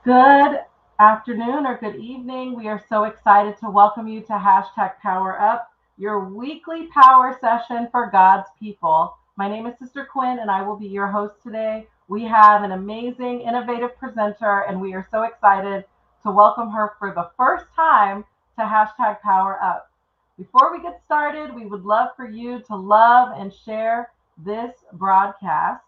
Good afternoon or good evening. We are so excited to welcome you to Power Up, your weekly power session for God's people. My name is Sister Quinn, and I will be your host today. We have an amazing, innovative presenter, and we are so excited to welcome her for the first time to Power Up. Before we get started, we would love for you to love and share this broadcast.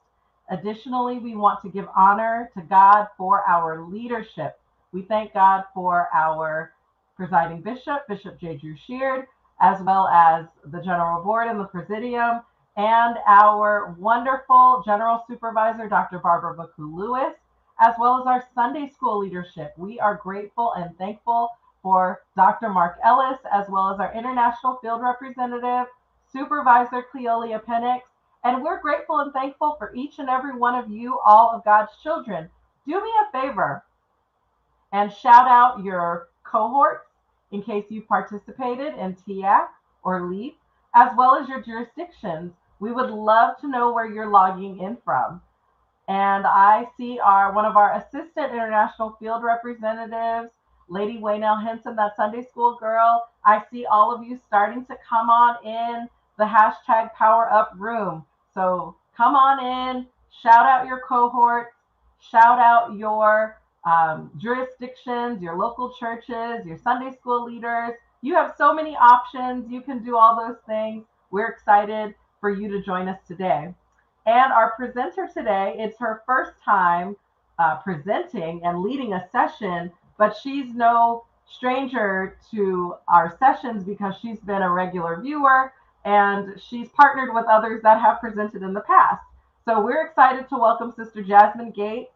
Additionally, we want to give honor to God for our leadership. We thank God for our presiding bishop, Bishop J. Drew Sheard, as well as the General Board and the Presidium, and our wonderful General Supervisor, Dr. Barbara Baku Lewis, as well as our Sunday school leadership. We are grateful and thankful for Dr. Mark Ellis, as well as our International Field Representative, Supervisor Cleolia Penix, and we're grateful and thankful for each and every one of you, all of God's children. Do me a favor and shout out your cohorts in case you participated in TIAC or LEAP, as well as your jurisdictions. We would love to know where you're logging in from. And I see one of our assistant international field representatives, Lady Waynell Henson, that Sunday school girl. I see all of you starting to come on in the Power Up room. So come on in, shout out your cohorts, shout out your jurisdictions, your local churches, your Sunday school leaders. You have so many options. You can do all those things. We're excited for you to join us today. And our presenter today, it's her first time presenting and leading a session, but she's no stranger to our sessions because she's been a regular viewer and she's partnered with others that have presented in the past. So we're excited to welcome Sister Jasmine Gates.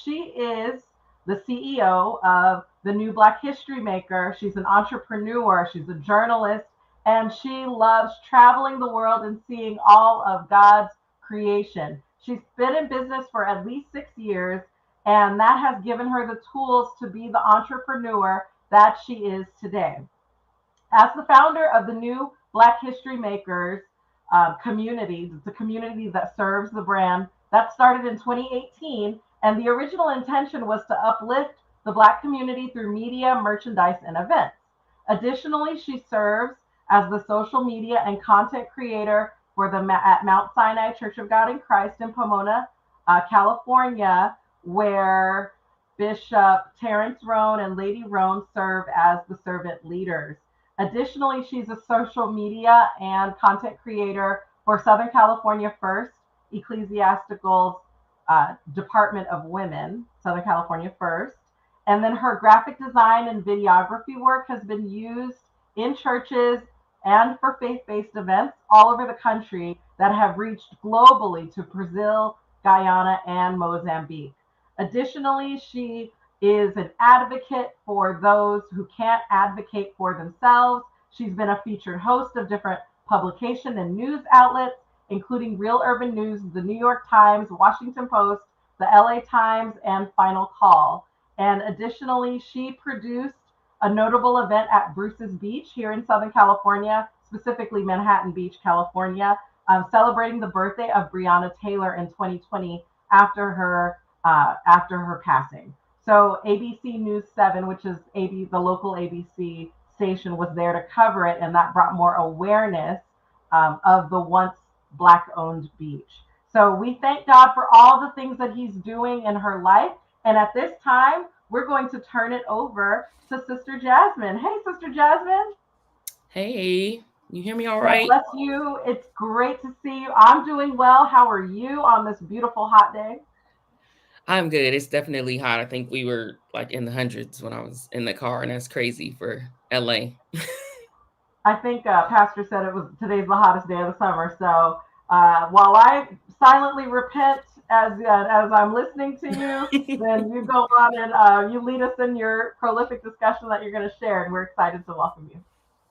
She is the CEO of the New Black History Maker. She's an entrepreneur, she's a journalist, and she loves traveling the world and seeing all of God's creation. She's been in business for at least 6 years, and that has given her the tools to be the entrepreneur that she is today. As the founder of the New Black History Makers community, it's a community that serves the brand that started in 2018, and the original intention was to uplift the Black community through media, merchandise, and events. Additionally, she serves as the social media and content creator for at Mount Sinai Church of God in Christ in Pomona, California, where Bishop Terrence Roan and Lady Roan serve as the servant leaders. Additionally, she's a social media and content creator for Southern California First, Ecclesiastical's Department of Women, Southern California First. And then her graphic design and videography work has been used in churches and for faith-based events all over the country that have reached globally to Brazil, Guyana, and Mozambique. Additionally, she is an advocate for those who can't advocate for themselves. She's been a featured host of different publication and news outlets, including Real Urban News, the New York Times, Washington Post, the LA Times, and Final Call. And additionally, she produced a notable event at Bruce's Beach here in Southern California, specifically Manhattan Beach, California, celebrating the birthday of Breonna Taylor in 2020 after her passing. So ABC News 7, which is the local ABC station, was there to cover it, and that brought more awareness of the once Black-owned beach. So we thank God for all the things that He's doing in her life. And at this time, we're going to turn it over to Sister Jasmine. Hey, Sister Jasmine. Hey, you hear me all God right? bless you. It's great to see you. I'm doing well. How are you on this beautiful hot day? I'm good. It's definitely hot. I think we were like in the hundreds when I was in the car, and that's crazy for LA. I think Pastor said it was today's the hottest day of the summer. So while I silently repent as I'm listening to you, then you go on and you lead us in your prolific discussion that you're going to share, and we're excited to welcome you.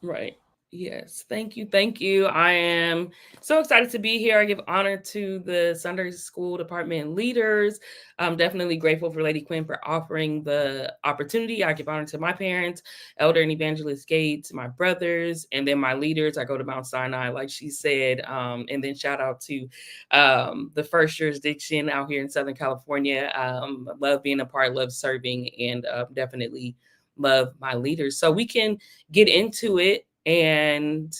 Right. Yes, thank you. Thank you. I am so excited to be here. I give honor to the Sunday school department leaders. I'm definitely grateful for Lady Quinn for offering the opportunity. I give honor to my parents, Elder and Evangelist Gates, my brothers, and then my leaders. I go to Mount Sinai, like she said. And then shout out to the first jurisdiction out here in Southern California. Love being a part, love serving, and definitely love my leaders. So we can get into it. And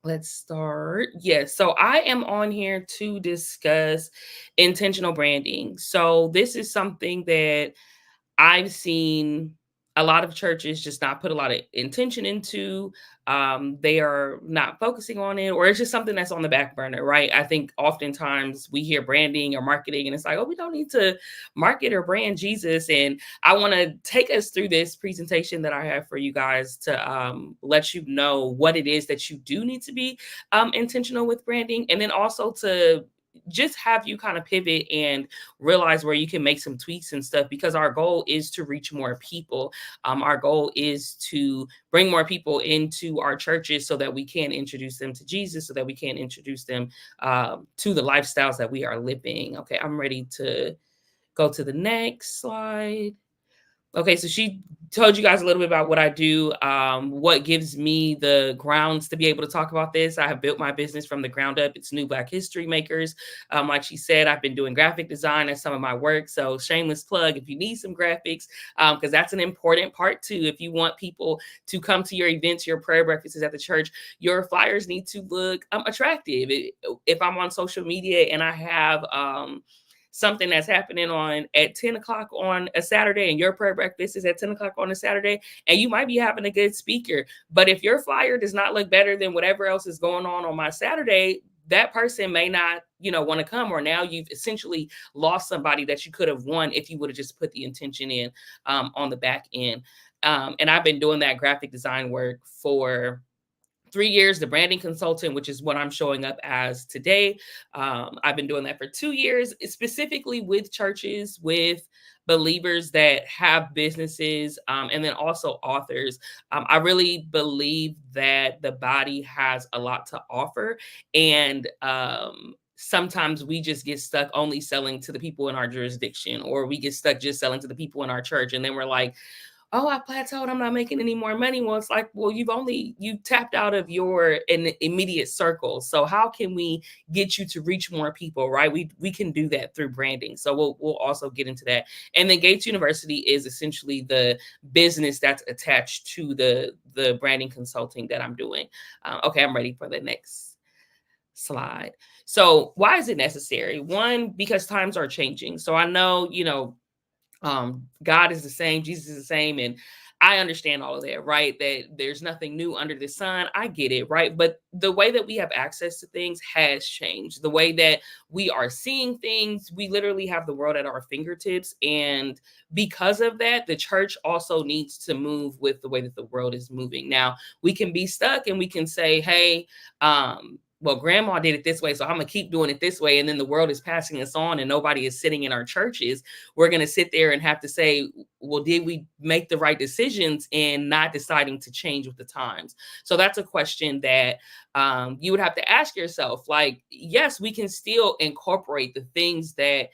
let's start. Yes. So I am on here to discuss intentional branding. So this is something that I've seen a lot of churches just not put a lot of intention into. They are not focusing on it, or it's just something that's on the back burner, right? I think oftentimes we hear branding or marketing, and it's like, oh, we don't need to market or brand Jesus. And I want to take us through this presentation that I have for you guys to let you know what it is that you do need to be intentional with branding, and then also to just have you kind of pivot and realize where you can make some tweaks and stuff, because our goal is to reach more people. Our goal is to bring more people into our churches so that we can introduce them to Jesus, so that we can introduce them to the lifestyles that we are living. Okay, I'm ready to go to the next slide. Okay, so she told you guys a little bit about what I do, what gives me the grounds to be able to talk about this. I have built my business from the ground up. It's New Black History Makers. Like she said, I've been doing graphic design as some of my work. So shameless plug if you need some graphics, because that's an important part too. If you want people to come to your events, your prayer breakfasts at the church, your flyers need to look attractive. If I'm on social media and I have something that's happening on at 10 o'clock on a Saturday, and your prayer breakfast is at 10 o'clock on a Saturday, and you might be having a good speaker, but if your flyer does not look better than whatever else is going on my Saturday, that person may not, want to come, or now you've essentially lost somebody that you could have won if you would have just put the intention in on the back end. And I've been doing that graphic design work for 3 years, the branding consultant, which is what I'm showing up as today. I've been doing that for 2 years, specifically with churches, with believers that have businesses, and then also authors. I really believe that the body has a lot to offer. And sometimes we just get stuck only selling to the people in our jurisdiction, or we get stuck just selling to the people in our church. And then we're like, oh, I plateaued, I'm not making any more money. Well, it's like, well, you tapped out of your immediate circle. So how can we get you to reach more people, right? We can do that through branding. So we'll also get into that. And then Gates University is essentially the business that's attached to the branding consulting that I'm doing. Okay, I'm ready for the next slide. So why is it necessary? One, because times are changing. So I know, God is the same, Jesus is the same, and I understand all of that, right? That there's nothing new under the sun. I get it, right? But the way that we have access to things has changed. The way that we are seeing things, we literally have the world at our fingertips. And because of that, the church also needs to move with the way that the world is moving. Now, we can be stuck and we can say, hey, well, grandma did it this way, so I'm going to keep doing it this way. And then the world is passing us on and nobody is sitting in our churches. We're going to sit there and have to say, well, did we make the right decisions in not deciding to change with the times? So that's a question that you would have to ask yourself. Like, yes, we can still incorporate the things that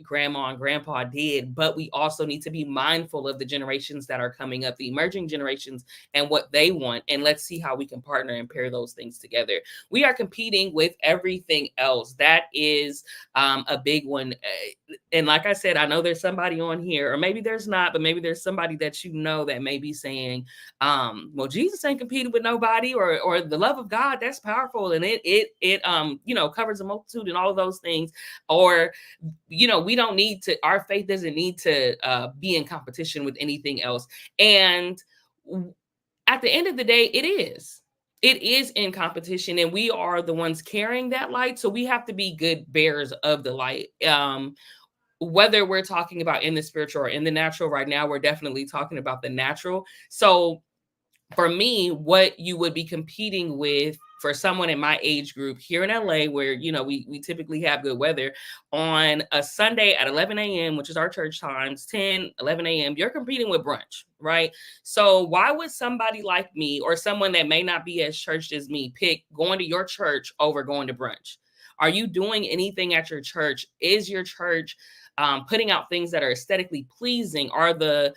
grandma and grandpa did, but we also need to be mindful of the generations that are coming up, the emerging generations, and what they want. And let's see how we can partner and pair those things together. We are competing with everything else. That is a big one. And like I said, I know there's somebody on here, or maybe there's not, but maybe there's somebody that that may be saying, well, Jesus ain't competing with nobody, or the love of God, that's powerful, and it covers a multitude and all of those things. Or we don't need to, our faith doesn't need to be in competition with anything else. And at the end of the day, it is in competition, and we are the ones carrying that light. So we have to be good bearers of the light. Whether we're talking about in the spiritual or in the natural, right now, we're definitely talking about the natural. So for me, what you would be competing with for someone in my age group here in LA, where, we typically have good weather, on a Sunday at 11 a.m., which is our church times, 10, 11 a.m., you're competing with brunch, right? So why would somebody like me or someone that may not be as churched as me pick going to your church over going to brunch? Are you doing anything at your church? Is your church putting out things that are aesthetically pleasing? Are the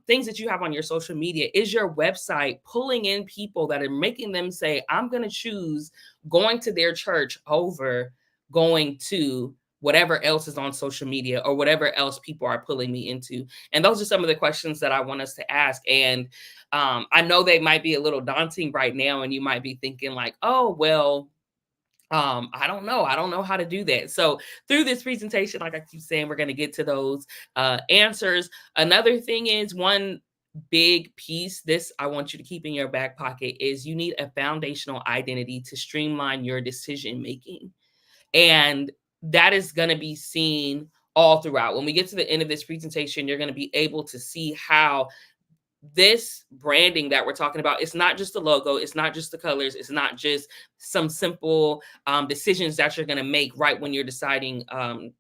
things that you have on your social media, is your website pulling in people that are making them say, I'm going to choose going to their church over going to whatever else is on social media or whatever else people are pulling me into? And those are some of the questions that I want us to ask. And I know they might be a little daunting right now, and you might be thinking like, oh, well, I don't know. I don't know how to do that. So through this presentation, like I keep saying, we're going to get to those answers. Another thing is, one big piece, this I want you to keep in your back pocket, is you need a foundational identity to streamline your decision making. And that is going to be seen all throughout. When we get to the end of this presentation, you're going to be able to see how this branding that we're talking about, it's not just the logo, it's not just the colors, it's not just some simple decisions that you're going to make right when you're deciding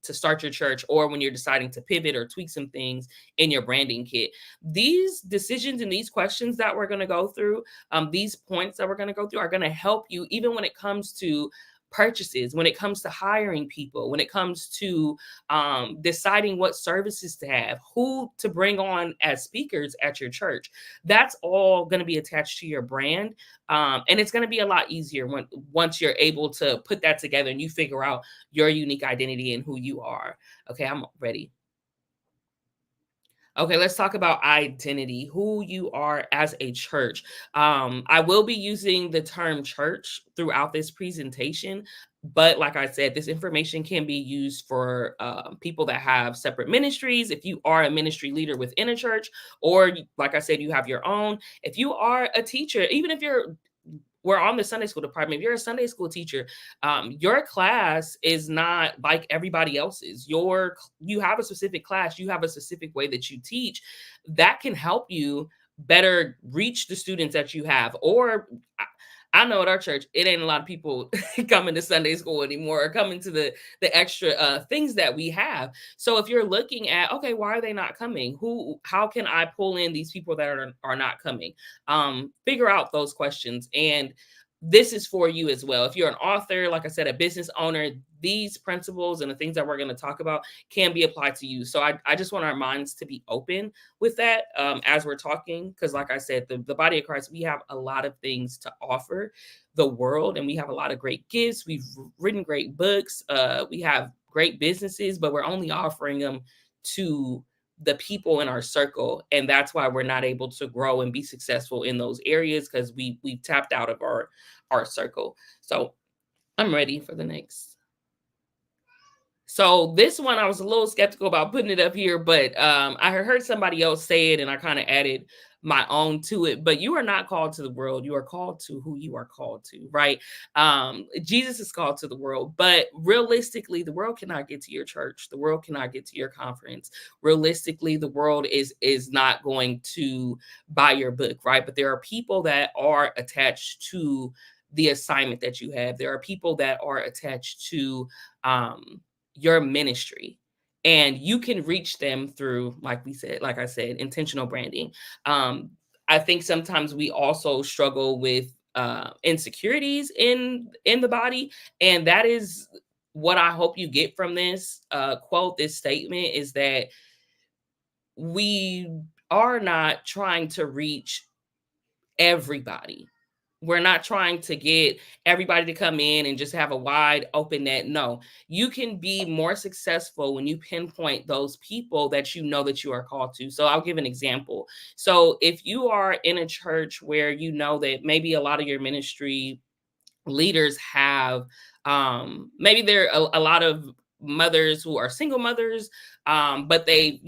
to start your church, or when you're deciding to pivot or tweak some things in your branding kit. These decisions and these questions that we're going to go through, these points that we're going to go through, are going to help you even when it comes to purchases, when it comes to hiring people, when it comes to deciding what services to have, who to bring on as speakers at your church. That's all going to be attached to your brand. And it's going to be a lot easier once you're able to put that together and you figure out your unique identity and who you are. Okay, I'm ready. Okay, let's talk about identity, who you are as a church. I will be using the term church throughout this presentation, but like I said, this information can be used for people that have separate ministries. If you are a ministry leader within a church, or like I said, you have your own. If you are a teacher, even if we're on the Sunday school department, if you're a Sunday school teacher, your class is not like everybody else's. You have a specific class, you have a specific way that you teach that can help you better reach the students that you have. Or I know at our church, it ain't a lot of people coming to Sunday school anymore, or coming to the extra things that we have. So if you're looking at, okay, why are they not coming? How can I pull in these people that are not coming? Figure out those questions. And this is for you as well. If you're an author, like I said, a business owner, these principles and the things that we're going to talk about can be applied to you. So I just want our minds to be open with that as we're talking, because like I said, the body of Christ, we have a lot of things to offer the world, and we have a lot of great gifts. We've written great books. We have great businesses, but we're only offering them to the people in our circle. And that's why we're not able to grow and be successful in those areas, because we've tapped out of our circle. So I'm ready for the next. So this one, I was a little skeptical about putting it up here, but I heard somebody else say it, and I kind of added my own to it. But you are not called to the world. You are called to who you are called to, right? Jesus is called to the world, but realistically, the world cannot get to your church. The world cannot get to your conference. Realistically, the world is not going to buy your book, right? But there are people that are attached to the assignment that you have. There are people that are attached to your ministry, and you can reach them through, like I said, intentional branding. I think sometimes we also struggle with insecurities in the body, and that is what I hope you get from this quote, this statement, is that we are not trying to reach everybody. We're not trying to get everybody to come in and just have a wide open net. No, you can be more successful when you pinpoint those people that you know that you are called to. So I'll give an example. So if you are in a church where you know that maybe a lot of your ministry leaders have maybe there are a lot of mothers who are single mothers, but they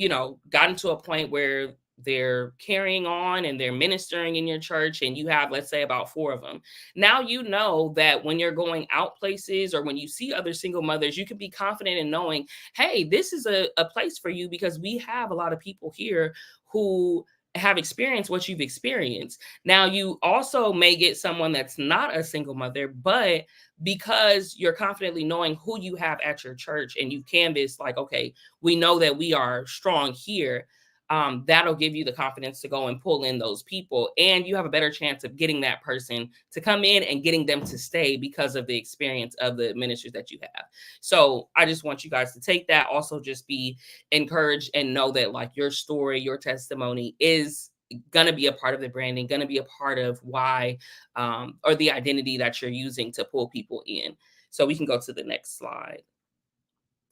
gotten to a point where they're carrying on and they're ministering in your church, and you have, let's say, about 4 of them. Now you know that when you're going out places, or when you see other single mothers, you can be confident in knowing, hey, this is a place for you, because we have a lot of people here who have experienced what you've experienced. Now, you also may get someone that's not a single mother, but because you're confidently knowing who you have at your church and you canvas, like, okay, we know that we are strong here. That'll give you the confidence to go and pull in those people. And you have a better chance of getting that person to come in and getting them to stay because of the experience of the ministers that you have. So I just want you guys to take that. Also, just be encouraged and know that, like, your story, your testimony is going to be a part of the branding, going to be a part of why, or the identity that you're using to pull people in. So we can go to the next slide.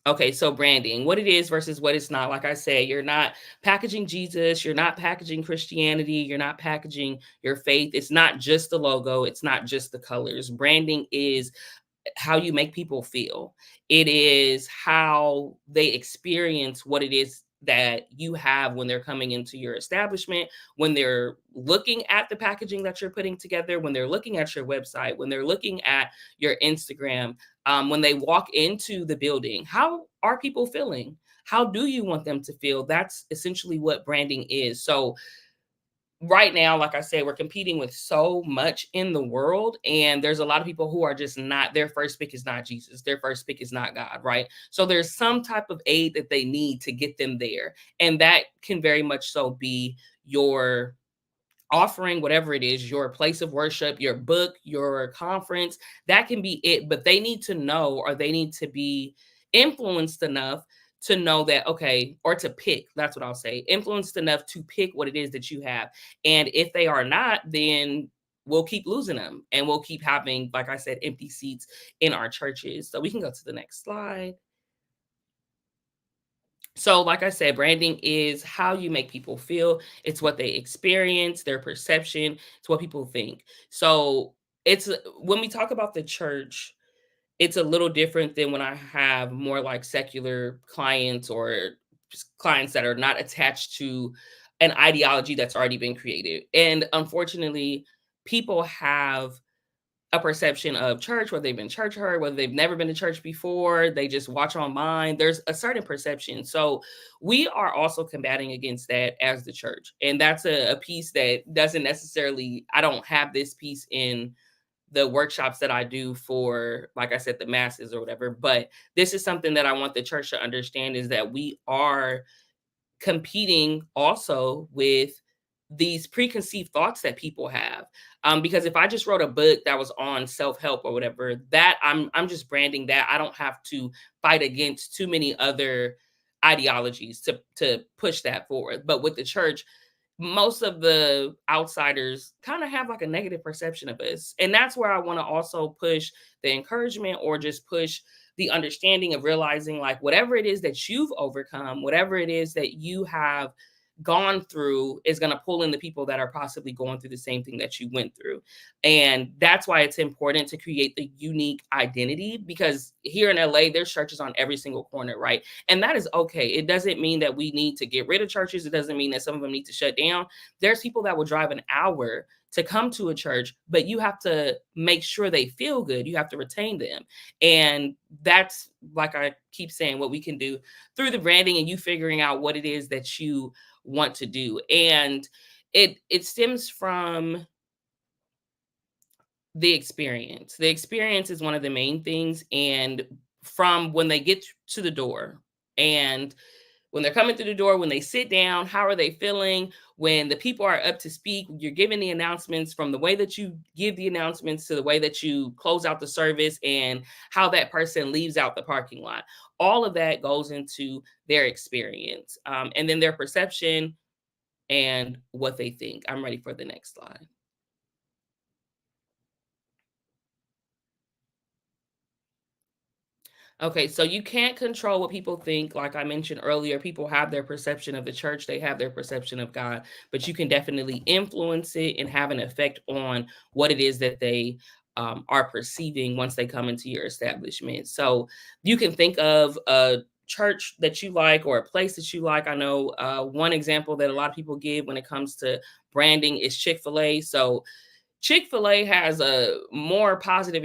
Okay, so branding, what it is versus what it's not. Like I said, you're not packaging Jesus, you're not packaging Christianity, you're not packaging your faith. It's not just the logo, it's not just the colors. Branding is how you make people feel. It is how they experience what it is that you have when they're coming into your establishment, when they're looking at the packaging that you're putting together, when they're looking at your website, when they're looking at your Instagram, when they walk into the building. How are people feeling? How do you want them to feel? That's essentially what branding is. So right now, like I said, we're competing with so much in the world, and there's a lot of people who are just not, their first pick is not Jesus, their first pick is not God, right? So there's some type of aid that they need to get them there, and that can very much so be your offering, whatever it is, your place of worship, your book, your conference. That can be it, but they need to know, or they need to be influenced enough to know that, okay, or to pick, that's what I'll say, influenced enough to pick what it is that you have. And if they are not, then we'll keep losing them, and we'll keep having, like I said, empty seats in our churches. So we can go to the next slide. So, like I said, branding is how you make people feel. It's what they experience, their perception. It's what people think. So, it's when we talk about the church, it's a little different than when I have more like secular clients, or just clients that are not attached to an ideology that's already been created. And unfortunately, people have a perception of church, whether they've been church hurt, whether they've never been to church before, they just watch online. There's a certain perception. So we are also combating against that as the church. And that's a piece that doesn't necessarily, I don't have this piece in the workshops that I do for, like I said, the masses or whatever. But this is something that I want the church to understand, is that we are competing also with these preconceived thoughts that people have. Because if I just wrote a book that was on self-help or whatever, that I'm just branding that. I don't have to fight against too many other ideologies to push that forward. But with the church, most of the outsiders kind of have like a negative perception of us. And that's where I want to also push the encouragement, or just push the understanding of realizing, like, whatever it is that you've overcome, whatever it is that you have gone through, is going to pull in the people that are possibly going through the same thing that you went through. And that's why it's important to create the unique identity, because here in LA, there's churches on every single corner, right? And that is okay. It doesn't mean that we need to get rid of churches. It doesn't mean that some of them need to shut down. There's people that will drive an hour to come to a church, but you have to make sure they feel good. You have to retain them. And that's, like I keep saying, what we can do through the branding, and you figuring out what it is that you want to do. And it stems from the experience. The experience is one of the main things. And from when they get to the door, and when they're coming through the door, when they sit down, how are they feeling? When the people are up to speak, you're giving the announcements, from the way that you give the announcements to the way that you close out the service, and how that person leaves out the parking lot. All of that goes into their experience, and then their perception and what they think. I'm ready for the next slide. Okay, so you can't control what people think. Like I mentioned earlier, people have their perception of the church, they have their perception of God, but you can definitely influence it and have an effect on what it is that they are perceiving once they come into your establishment. So you can think of a church that you like, or a place that you like. I know one example that a lot of people give when it comes to branding is Chick-fil-A. So Chick-fil-A has a more positive,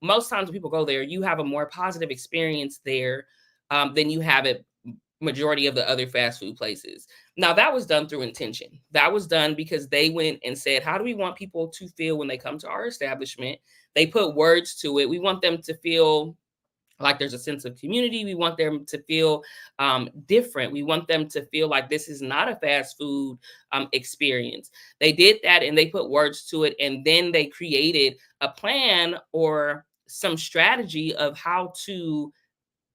most times when people go there, you have a more positive experience there than you have it majority of the other fast food places. Now, that was done through intention. That was done because they went and said, how do we want people to feel when they come to our establishment? They put words to it. We want them to feel like there's a sense of community. We want them to feel different. We want them to feel like this is not a fast food experience. They did that and they put words to it. And then they created a plan or some strategy of how to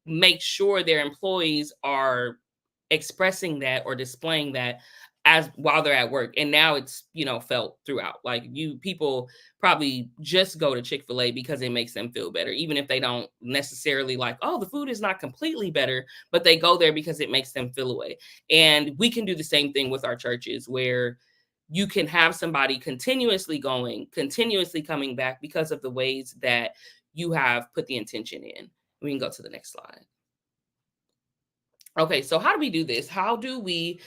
make sure their employees are expressing that or displaying that as while they're at work. And now it's, felt throughout. Like people probably just go to Chick-fil-A because it makes them feel better, even if they don't necessarily like, oh, the food is not completely better, but they go there because it makes them feel away. And we can do the same thing with our churches, where you can have somebody continuously going, continuously coming back because of the ways that you have put the intention in. We can go to the next slide. Okay, so how do we do this? How do we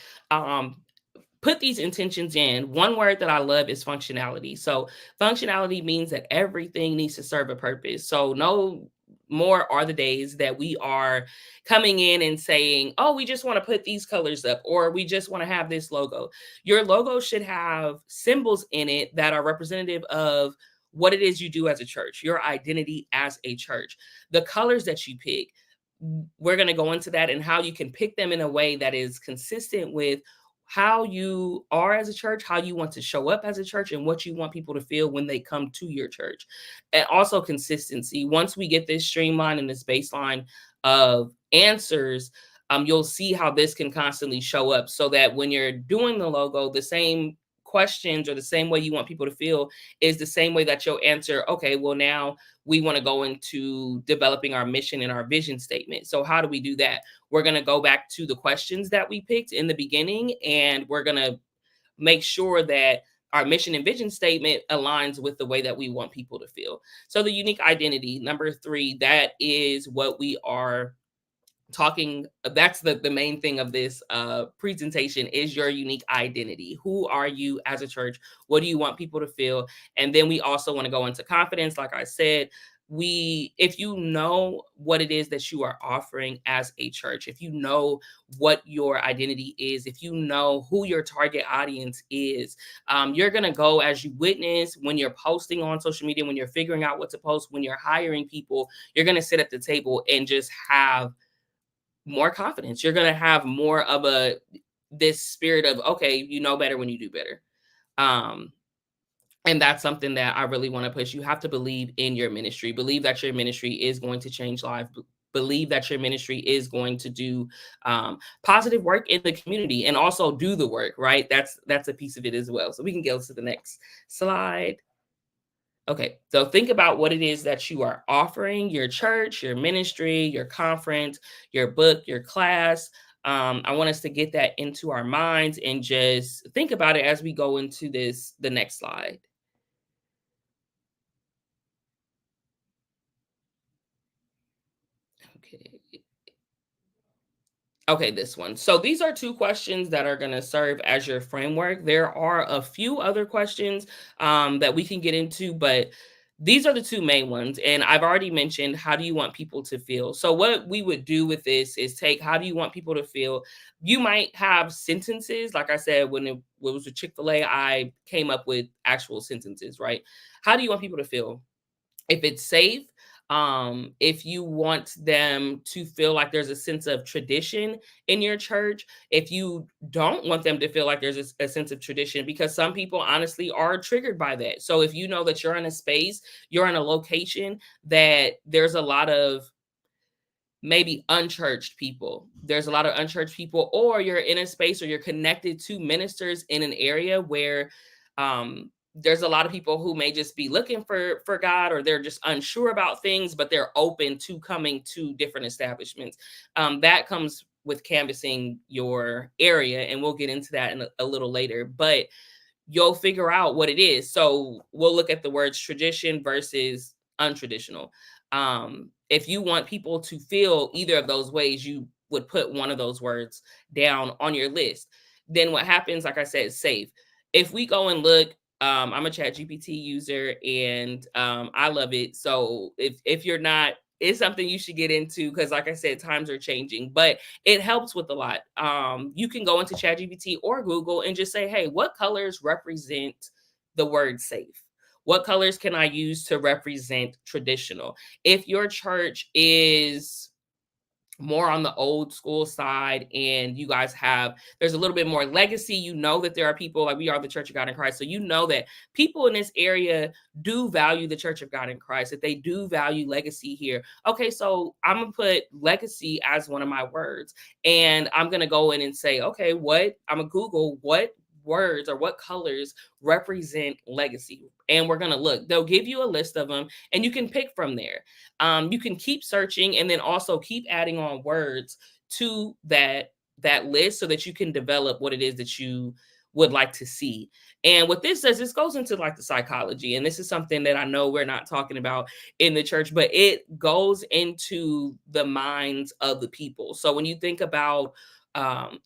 put these intentions in? One word that I love is functionality. So functionality means that everything needs to serve a purpose. So no more are the days that we are coming in and saying, oh, we just want to put these colors up, or we just want to have this logo. Your logo should have symbols in it that are representative of what it is you do as a church, your identity as a church. The colors that you pick, we're going to go into that and how you can pick them in a way that is consistent with how you are as a church, how you want to show up as a church, and what you want people to feel when they come to your church. And also consistency. Once we get this streamline and this baseline of answers, you'll see how this can constantly show up, so that when you're doing the logo, the same questions or the same way you want people to feel is the same way that you'll answer, okay, well, now we want to go into developing our mission and our vision statement. So how do we do that? We're going to go back to the questions that we picked in the beginning, and we're going to make sure that our mission and vision statement aligns with the way that we want people to feel. So the unique identity, number 3, that is what we are talking. That's the main thing of this presentation, is your unique identity. Who are you as a church? What do you want people to feel? And then we also want to go into confidence. Like I said, if you know what it is that you are offering as a church, if you know what your identity is, if you know who your target audience is, you're going to go as you witness when you're posting on social media, when you're figuring out what to post, when you're hiring people, you're going to sit at the table and just have more confidence. You're going to have more of this spirit of, okay, you know better when you do better. And that's something that I really want to push. You have to believe in your ministry, believe that your ministry is going to change lives, believe that your ministry is going to do positive work in the community, and also do the work, right? That's a piece of it as well. So we can go to the next slide. Okay, so think about what it is that you are offering your church, your ministry, your conference, your book, your class. I want us to get that into our minds and just think about it as we go into the next slide. Okay. Okay, this one. So these are 2 questions that are going to serve as your framework. There are a few other questions that we can get into, but these are the 2 main ones. And I've already mentioned, how do you want people to feel? So what we would do with this is take, how do you want people to feel? You might have sentences. Like I said, when it was with Chick-fil-A, I came up with actual sentences, right? How do you want people to feel? If it's safe, if you want them to feel like there's a sense of tradition in your church, if you don't want them to feel like there's a sense of tradition, because some people honestly are triggered by that. So if you know that you're in a space, you're in a location that there's a lot of maybe unchurched people, there's a lot of unchurched people, or you're in a space or you're connected to ministers in an area where there's a lot of people who may just be looking for God, or they're just unsure about things, but they're open to coming to different establishments. That comes with canvassing your area, and we'll get into that in a little later, but you'll figure out what it is. So we'll look at the words tradition versus untraditional. If you want people to feel either of those ways, you would put one of those words down on your list. Then what happens, like I said, safe. If we go and look, I'm a Chat GPT user, and I love it. So if you're not is something you should get into because, like I said, times are changing, but it helps with a lot. You can go into ChatGPT or Google and just say, hey, what colors represent the word safe? What colors can I use to represent traditional? If your church is more on the old school side and you guys there's a little bit more legacy, you know that there are people, like we are the Church of God in Christ, so you know that people in this area do value the Church of God in Christ, that they do value legacy here. Okay, so I'm gonna put legacy as one of my words, and I'm gonna go in and say, okay, I'm gonna Google what words or what colors represent legacy, and we're gonna look. They'll give you a list of them and you can pick from there. You can keep searching and then also keep adding on words to that list so that you can develop what it is that you would like to see. And what this does, this goes into like the psychology, and this is something that I know we're not talking about in the church, but it goes into the minds of the people. So when you think about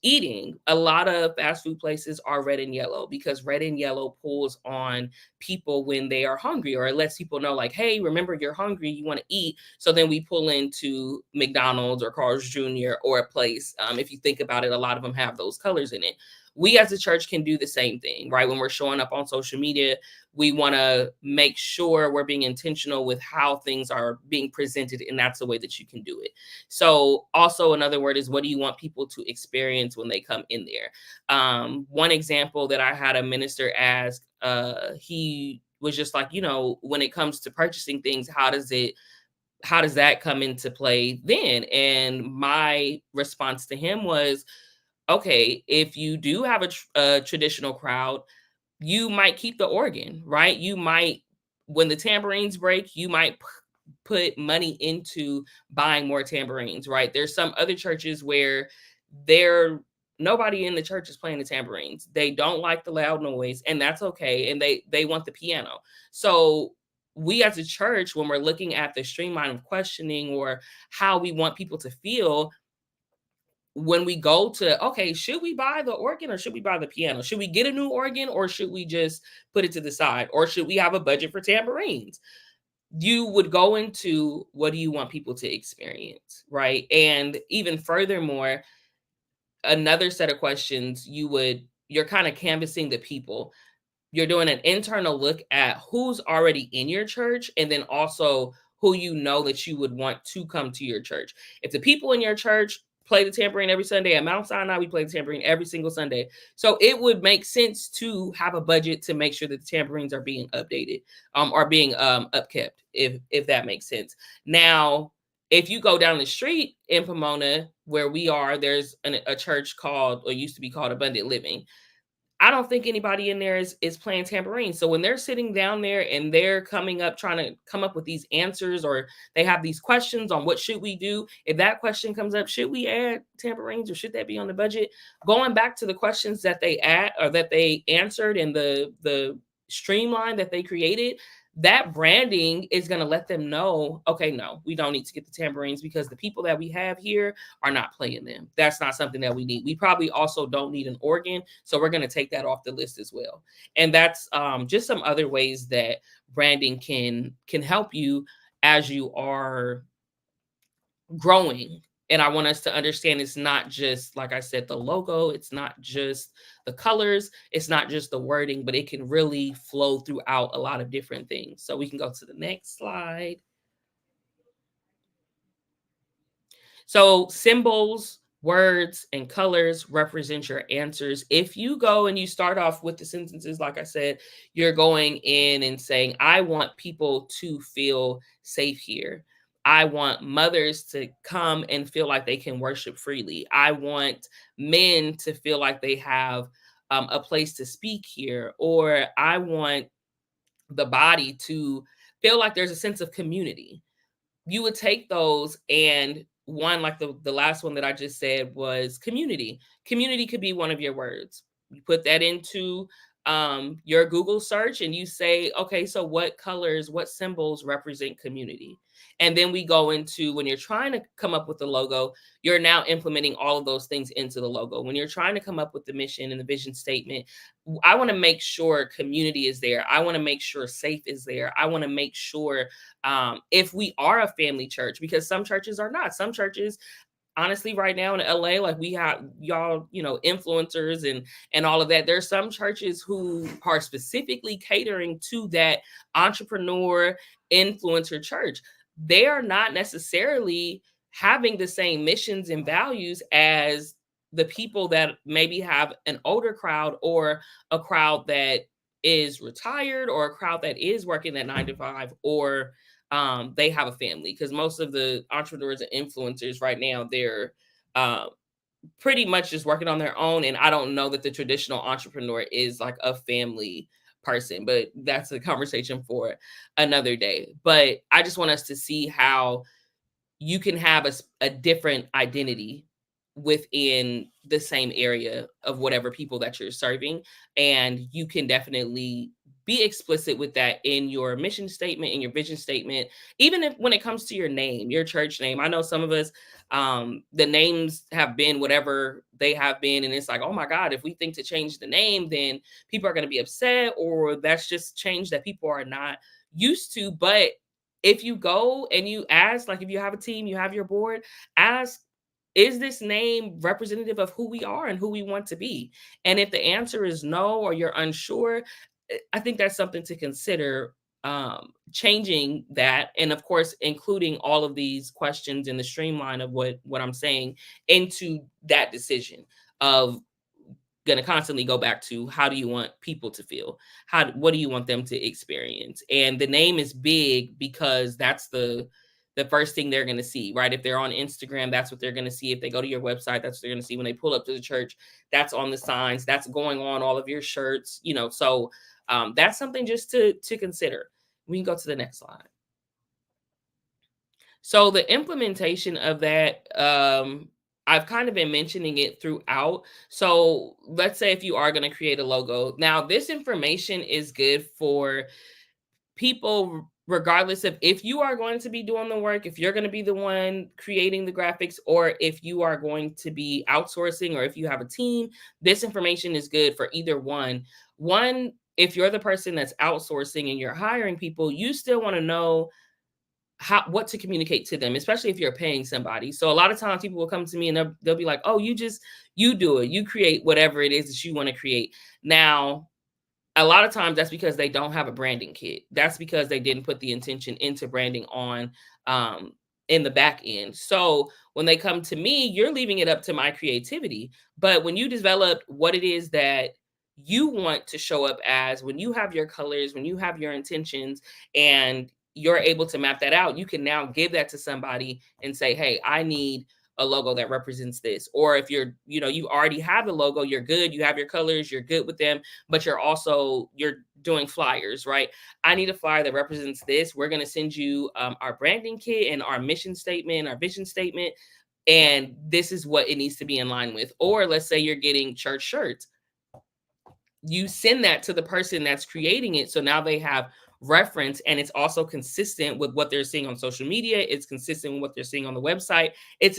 eating, a lot of fast food places are red and yellow because red and yellow pulls on people when they are hungry, or it lets people know like, hey, remember, you're hungry, you want to eat. So then we pull into McDonald's or Carl's Jr. or a place. If you think about it, a lot of them have those colors in it. We as a church can do the same thing, right? When we're showing up on social media, we want to make sure we're being intentional with how things are being presented, and that's the way that you can do it. So also another word is, what do you want people to experience when they come in there? One example that I had a minister ask, he was just like, when it comes to purchasing things, how does that come into play then? And my response to him was, okay, if you do have a traditional crowd, you might keep the organ, right? You might, when the tambourines break, you might put money into buying more tambourines, right? There's some other churches where nobody in the church is playing the tambourines. They don't like the loud noise, and that's okay. And they want the piano. So we as a church, when we're looking at the streamline of questioning or how we want people to feel, when we go to, okay, should we buy the organ or should we buy the piano? Should we get a new organ or should we just put it to the side? Or should we have a budget for tambourines? You would go into, what do you want people to experience, right? And even furthermore, another set of questions, you're kind of canvassing the people. You're doing an internal look at who's already in your church, and then also who you know that you would want to come to your church. If the people in your church play the tambourine every Sunday, at Mount Sinai, we play the tambourine every single Sunday. So it would make sense to have a budget to make sure that the tambourines are being updated, are being upkept, if that makes sense. Now, if you go down the street in Pomona, where we are, there's a church called, or used to be called, Abundant Living. I don't think anybody in there is playing tambourine. So when they're sitting down there and they're coming up, trying to come up with these answers, or they have these questions on what should we do, if that question comes up, should we add tambourines or should that be on the budget? Going back to the questions that they add or that they answered and the streamline that they created, that branding is going to let them know, okay, no, we don't need to get the tambourines because the people that we have here are not playing them. That's not something that we need. We probably also don't need an organ, so we're going to take that off the list as well. And that's just some other ways that branding can help you as you are growing. And I want us to understand, it's not just, like I said, the logo, it's not just the colors, it's not just the wording, but it can really flow throughout a lot of different things. So we can go to the next slide. So symbols, words, and colors represent your answers. If you go and you start off with the sentences, like I said, you're going in and saying, I want people to feel safe here. I want mothers to come and feel like they can worship freely. I want men to feel like they have a place to speak here. Or I want the body to feel like there's a sense of community. You would take those, and one, like the last one that I just said, was community. Community could be one of your words. You put that into your Google search and you say, okay, so what colors, what symbols represent community? And then we go into when you're trying to come up with the logo, you're now implementing all of those things into the logo. When you're trying to come up with the mission and the vision statement, I want to make sure community is there. I want to make sure safe is there. I want to make sure if we are a family church, because some churches are not. Some churches, honestly, right now in LA, like we have y'all, influencers and all of that. There's some churches who are specifically catering to that entrepreneur influencer church. They are not necessarily having the same missions and values as the people that maybe have an older crowd, or a crowd that is retired, or a crowd that is working at 9 to 5, or they have a family. Because most of the entrepreneurs and influencers right now, they're uh, pretty much just working on their own. And I don't know that the traditional entrepreneur is like a family person, but that's a conversation for another day. But I just want us to see how you can have a different identity within the same area of whatever people that you're serving. And you can definitely be explicit with that in your mission statement, in your vision statement, even if when it comes to your name, your church name. I know some of us, the names have been whatever they have been. And it's like, oh my God, if we think to change the name, then people are going to be upset, or that's just change that people are not used to. But if you go and you ask, like if you have a team, you have your board, ask, is this name representative of who we are and who we want to be? And if the answer is no, or you're unsure, I think that's something to consider, changing that. And of course, including all of these questions in the streamline of what I'm saying into that decision of going to constantly go back to, how do you want people to feel? What do you want them to experience? And the name is big because that's the first thing they're going to see, right? If they're on Instagram, that's what they're going to see. If they go to your website, that's what they're going to see. When they pull up to the church, that's on the signs, that's going on all of your shirts, so that's something just to consider. We can go to the next slide. So the implementation of that, I've kind of been mentioning it throughout. So let's say if you are going to create a logo, now this information is good for people regardless of if you are going to be doing the work, if you're going to be the one creating the graphics, or if you are going to be outsourcing, or if you have a team. This information is good for either one. One, if you're the person that's outsourcing and you're hiring people, you still want to know what to communicate to them, especially if you're paying somebody. So a lot of times people will come to me and they'll be like, oh, you do it. You create whatever it is that you want to create. Now, a lot of times that's because they don't have a branding kit. That's because they didn't put the intention into branding on in the back end. So when they come to me, you're leaving it up to my creativity. But when you develop what it is that you want to show up as, when you have your colors, when you have your intentions, and you're able to map that out, you can now give that to somebody and say, hey, I need a logo that represents this. Or if you're, you already have the logo, you're good, you have your colors, you're good with them, but you're doing flyers, right? I need a flyer that represents this. We're going to send you our branding kit and our mission statement, our vision statement, and this is what it needs to be in line with. Or let's say you're getting church shirts. You send that to the person that's creating it, so now they have reference, and it's also consistent with what they're seeing on social media. It's consistent with what they're seeing on the website. It's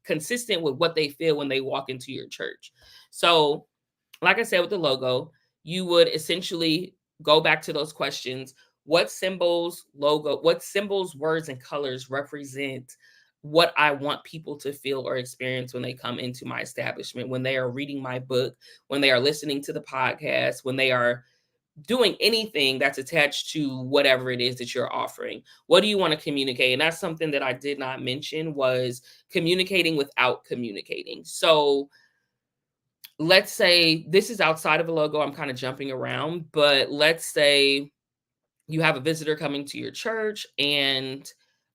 consistent with what they feel when they walk into your church. So like I said, with the logo, you would essentially go back to those questions. What symbols, words, and colors represent what I want people to feel or experience when they come into my establishment, when they are reading my book, when they are listening to the podcast, when they are doing anything that's attached to whatever it is that you're offering? What do you want to communicate? And that's something that I did not mention, was communicating without communicating. So let's say this is outside of a logo. I'm kind of jumping around, but let's say you have a visitor coming to your church, and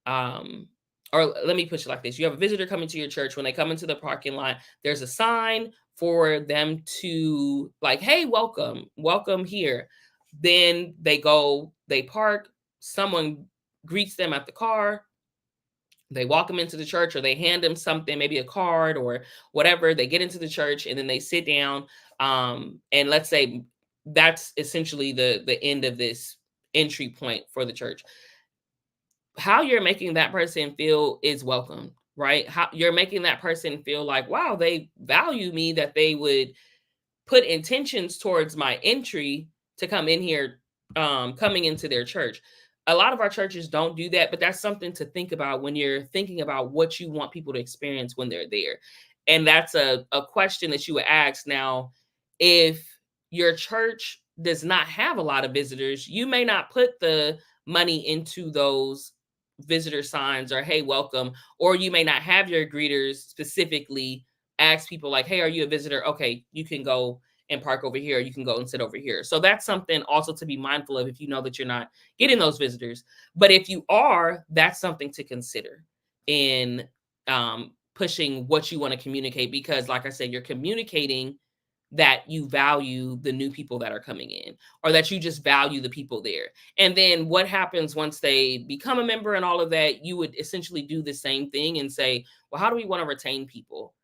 or let me put it like this. You have a visitor coming to your church. When they come into the parking lot, there's a sign for them to, like, hey, welcome here. Then they park, someone greets them at the car, they walk them into the church, or they hand them something, maybe a card or whatever. They get into the church and then they sit down. And let's say that's essentially the end of this entry point for the church. how you're making that person feel is welcome, right? How you're making that person feel like, wow, they value me, that they would put intentions towards my entry to come in here, coming into their church. A lot of our churches don't do that, but that's something to think about when you're thinking about what you want people to experience when they're there. And that's a question that you would ask. Now, if your church does not have a lot of visitors, you may not put the money into those visitor signs or hey, welcome, or you may not have your greeters specifically ask people like, hey, are you a visitor? Okay, you can go and park over here. You can go and sit over here. So that's something also to be mindful of if you know that you're not getting those visitors. But if you are, that's something to consider in pushing what you want to communicate, because like I said, you're communicating that you value the new people that are coming in, or that you just value the people there. And then what happens once they become a member and all of that, you would essentially do the same thing and say, well, how do we want to retain people?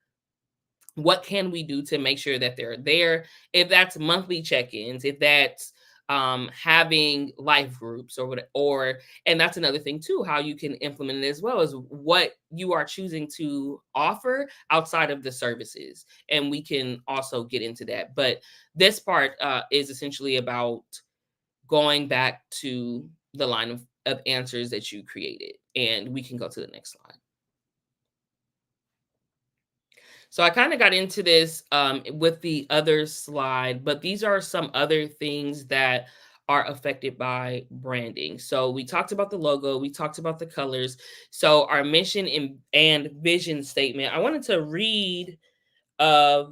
What can we do to make sure that they're there? If that's monthly check-ins, if that's having life groups or what, or and that's another thing too, how you can implement it as well, as what you are choosing to offer outside of the services. And we can also get into that. But this part is essentially about going back to the line of answers that you created. And we can go to the next slide. So I kind of got into this with the other slide, but these are some other things that are affected by branding. So we talked about the logo, we talked about the colors. So our mission and vision statement. I wanted to read a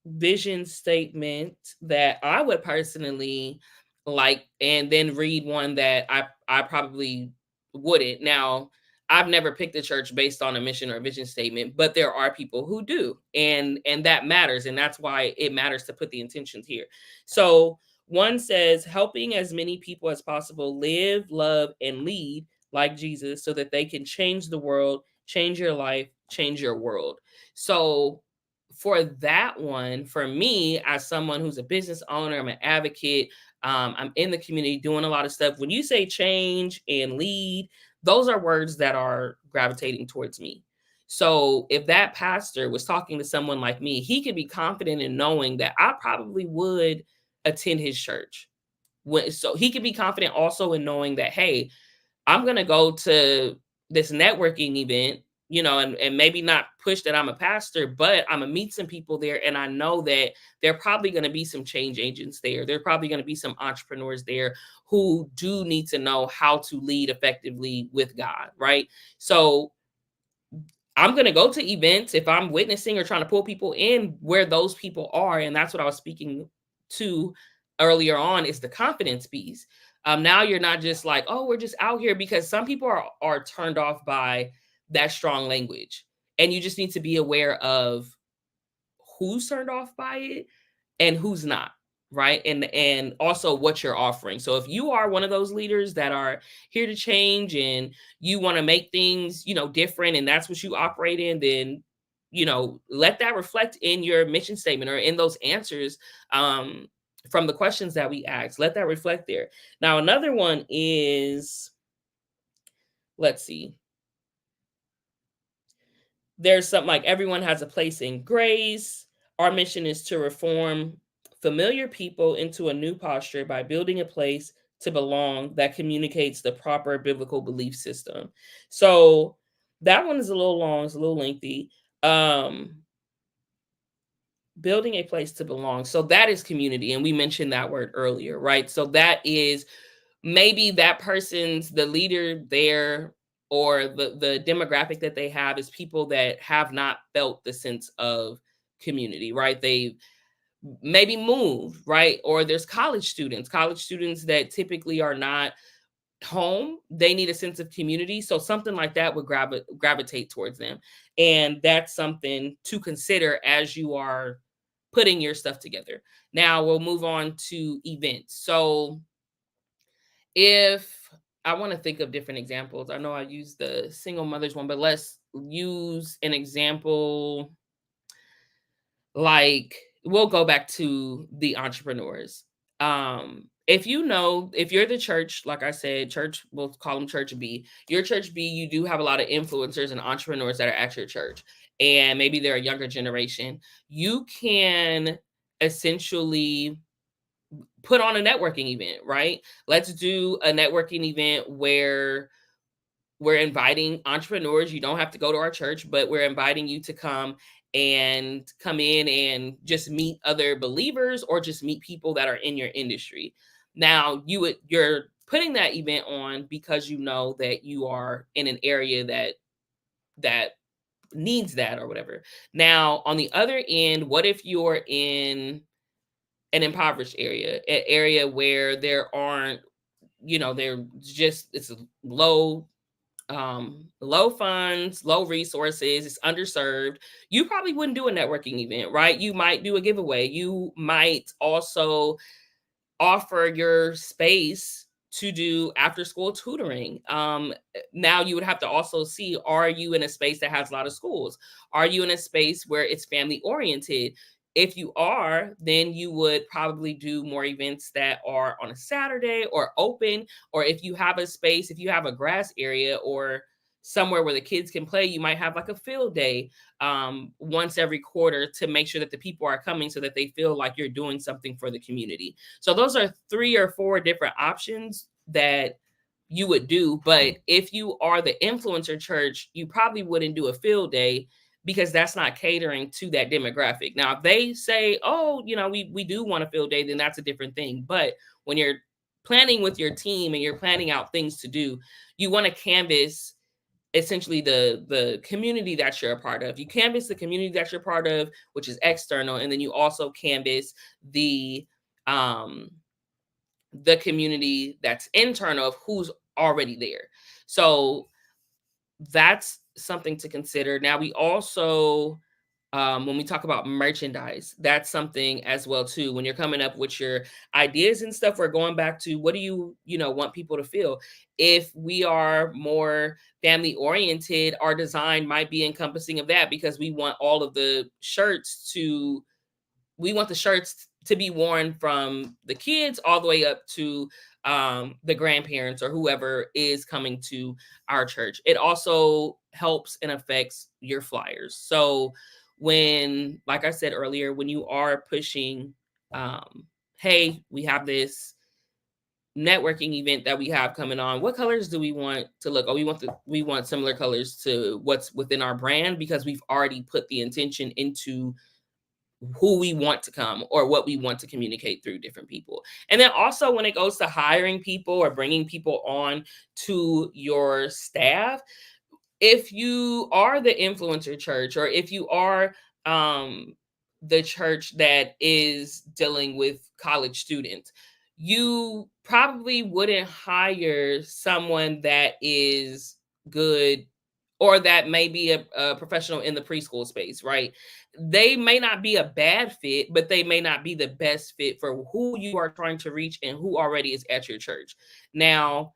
vision statement that I would personally like, and then read one that I probably wouldn't. Now, I've never picked a church based on a mission or a vision statement, but there are people who do, and that matters, and that's why it matters to put the intentions here. So one says, helping as many people as possible live, love, and lead like Jesus, so that they can change the world, change your life, change your world. So for that one, for me, as someone who's a business owner, I'm an advocate, I'm in the community doing a lot of stuff. When you say change and lead, those are words that are gravitating towards me. So if that pastor was talking to someone like me, he could be confident in knowing that I probably would attend his church. So he could be confident also in knowing that, hey, I'm going to go to this networking event, and maybe not push that I'm a pastor, but I'm going to meet some people there. And I know that there are probably going to be some change agents there. There are probably going to be some entrepreneurs there who do need to know how to lead effectively with God, right? So I'm going to go to events if I'm witnessing or trying to pull people in where those people are. And that's what I was speaking to earlier on, is the confidence piece. Now you're not just like, oh, we're just out here, because some people are turned off by that strong language. And you just need to be aware of who's turned off by it and who's not, right? And also what you're offering. So if you are one of those leaders that are here to change and you want to make things, different, and that's what you operate in, then let that reflect in your mission statement or in those answers from the questions that we ask. Let that reflect there. Now another one is, let's see, there's something like, everyone has a place in grace. Our mission is to reform familiar people into a new posture by building a place to belong that communicates the proper biblical belief system. So that one is a little long, it's a little lengthy. Building a place to belong. So that is community. And we mentioned that word earlier, right? So that is maybe that person's the leader there, or the demographic that they have is people that have not felt the sense of community, right? They maybe moved, right? Or there's college students that typically are not home. They need a sense of community. So something like that would gravitate towards them. And that's something to consider as you are putting your stuff together. Now we'll move on to events. So if I want to think of different examples, I know I used the single mothers one, but let's use an example like, we'll go back to the entrepreneurs. If you're the church, like I said, church, we'll call them church B, your church B, you do have a lot of influencers and entrepreneurs that are at your church, and maybe they're a younger generation. You can essentially put on a networking event, right? Let's do a networking event where we're inviting entrepreneurs. You don't have to go to our church, but we're inviting you to come in and just meet other believers or just meet people that are in your industry. Now, you're putting that event on because you know that you are in an area that needs that or whatever. Now, on the other end, what if you're in an impoverished area, an area where there aren't, they're just, it's low funds, low resources, it's underserved. You probably wouldn't do a networking event, right? You might do a giveaway. You might also offer your space to do after school tutoring. Now you would have to also see, are you in a space that has a lot of schools? Are you in a space where it's family oriented? If you are, then you would probably do more events that are on a Saturday or open. Or if you have a space, if you have a grass area or somewhere where the kids can play, you might have like a field day once every quarter to make sure that the people are coming so that they feel like you're doing something for the community. So those are 3 or 4 different options that you would do. But if you are the influencer church, you probably wouldn't do a field day because that's not catering to that demographic. Now, if they say, oh, we do want a field day, then that's a different thing. But when you're planning with your team and you're planning out things to do, you want to canvas essentially the community that you're a part of. You canvas the community that you're part of, which is external, and then you also canvas the community that's internal of who's already there. So that's something to consider. Now, we also when we talk about merchandise, that's something as well too. When you're coming up with your ideas and stuff, we're going back to what do you want people to feel. If we are more family oriented, our design might be encompassing of that because we want all of the shirts to we want the shirts to be worn from the kids all the way up to the grandparents or whoever is coming to our church. It also helps and affects your flyers. So when, like I said earlier, when you are pushing, hey, we have this networking event that we have coming on, what colors do we want to look? Oh, we want similar colors to what's within our brand because we've already put the intention into who we want to come or what we want to communicate through different people. And then also when it goes to hiring people or bringing people on to your staff, if you are the influencer church or if you are the church that is dealing with college students, you probably wouldn't hire someone that is good or that may be a professional in the preschool space, right? They may not be a bad fit, but they may not be the best fit for who you are trying to reach and who already is at your church. Now,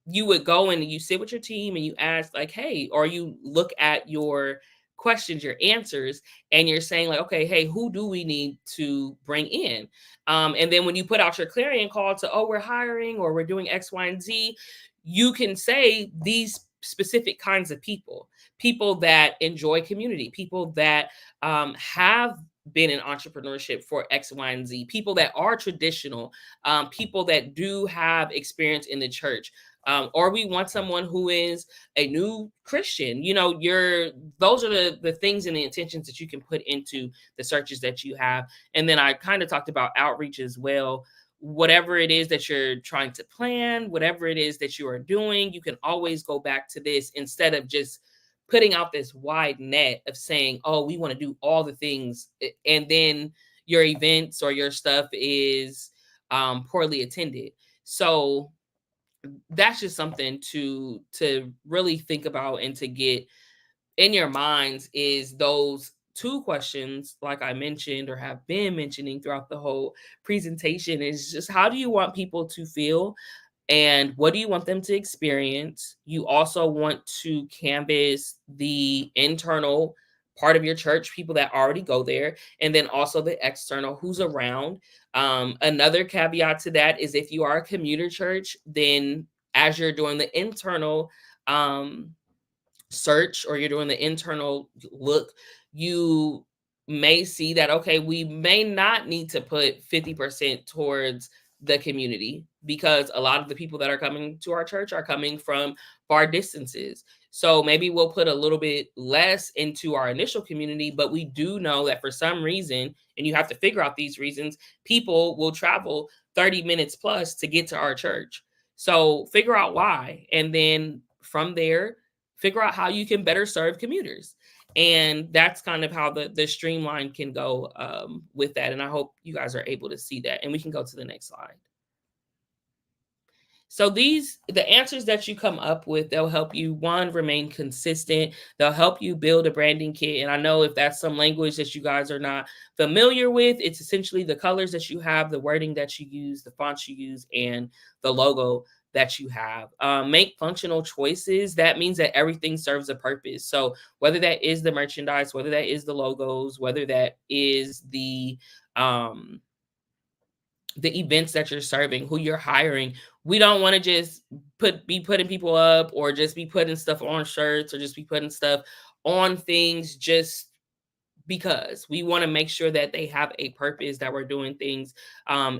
you would go in and you sit with your team and you ask like, hey, or you look at your questions, your answers, and you're saying like, okay, hey, who do we need to bring in? And then when you put out your clarion call to, oh, we're hiring or we're doing X, Y, and Z, you can say these specific kinds of people that enjoy community, people that have been in entrepreneurship for X, Y, and Z, people that are traditional, people that do have experience in the church, or we want someone who is a new Christian. Those are the things and the intentions that you can put into the searches that you have. And then I kind of talked about outreach as well. Whatever it is that you're trying to plan, whatever it is that you are doing, you can always go back to this instead of just putting out this wide net of saying, oh, we want to do all the things. And then your events or your stuff is poorly attended. So that's just something to really think about and to get in your minds is those 2 questions, like I mentioned or have been mentioning throughout the whole presentation, is just how do you want people to feel and what do you want them to experience? You also want to canvas the internal part of your church, people that already go there, and then also the external who's around. Another caveat to that is if you are a commuter church, then as you're doing the internal search, or you're doing the internal look, you may see that, okay, we may not need to put 50% towards the community, because a lot of the people that are coming to our church are coming from far distances. So maybe we'll put a little bit less into our initial community, but we do know that for some reason, and you have to figure out these reasons, people will travel 30 minutes plus to get to our church. So figure out why. And then from there, figure out how you can better serve commuters. And that's kind of how the streamline can go with that. And I hope you guys are able to see that. And we can go to the next slide. So the answers that you come up with, they'll help you, one, remain consistent. They'll help you build a branding kit. And I know if that's some language that you guys are not familiar with, it's essentially the colors that you have, the wording that you use, the fonts you use, and the logo that you have. Make functional choices. That means that everything serves a purpose. So whether that is the merchandise, whether that is the logos, whether that is the events that you're serving, who you're hiring. We don't want to just be putting people up, or just be putting stuff on shirts, or just be putting stuff on things just because. We want to make sure that they have a purpose, that we're doing things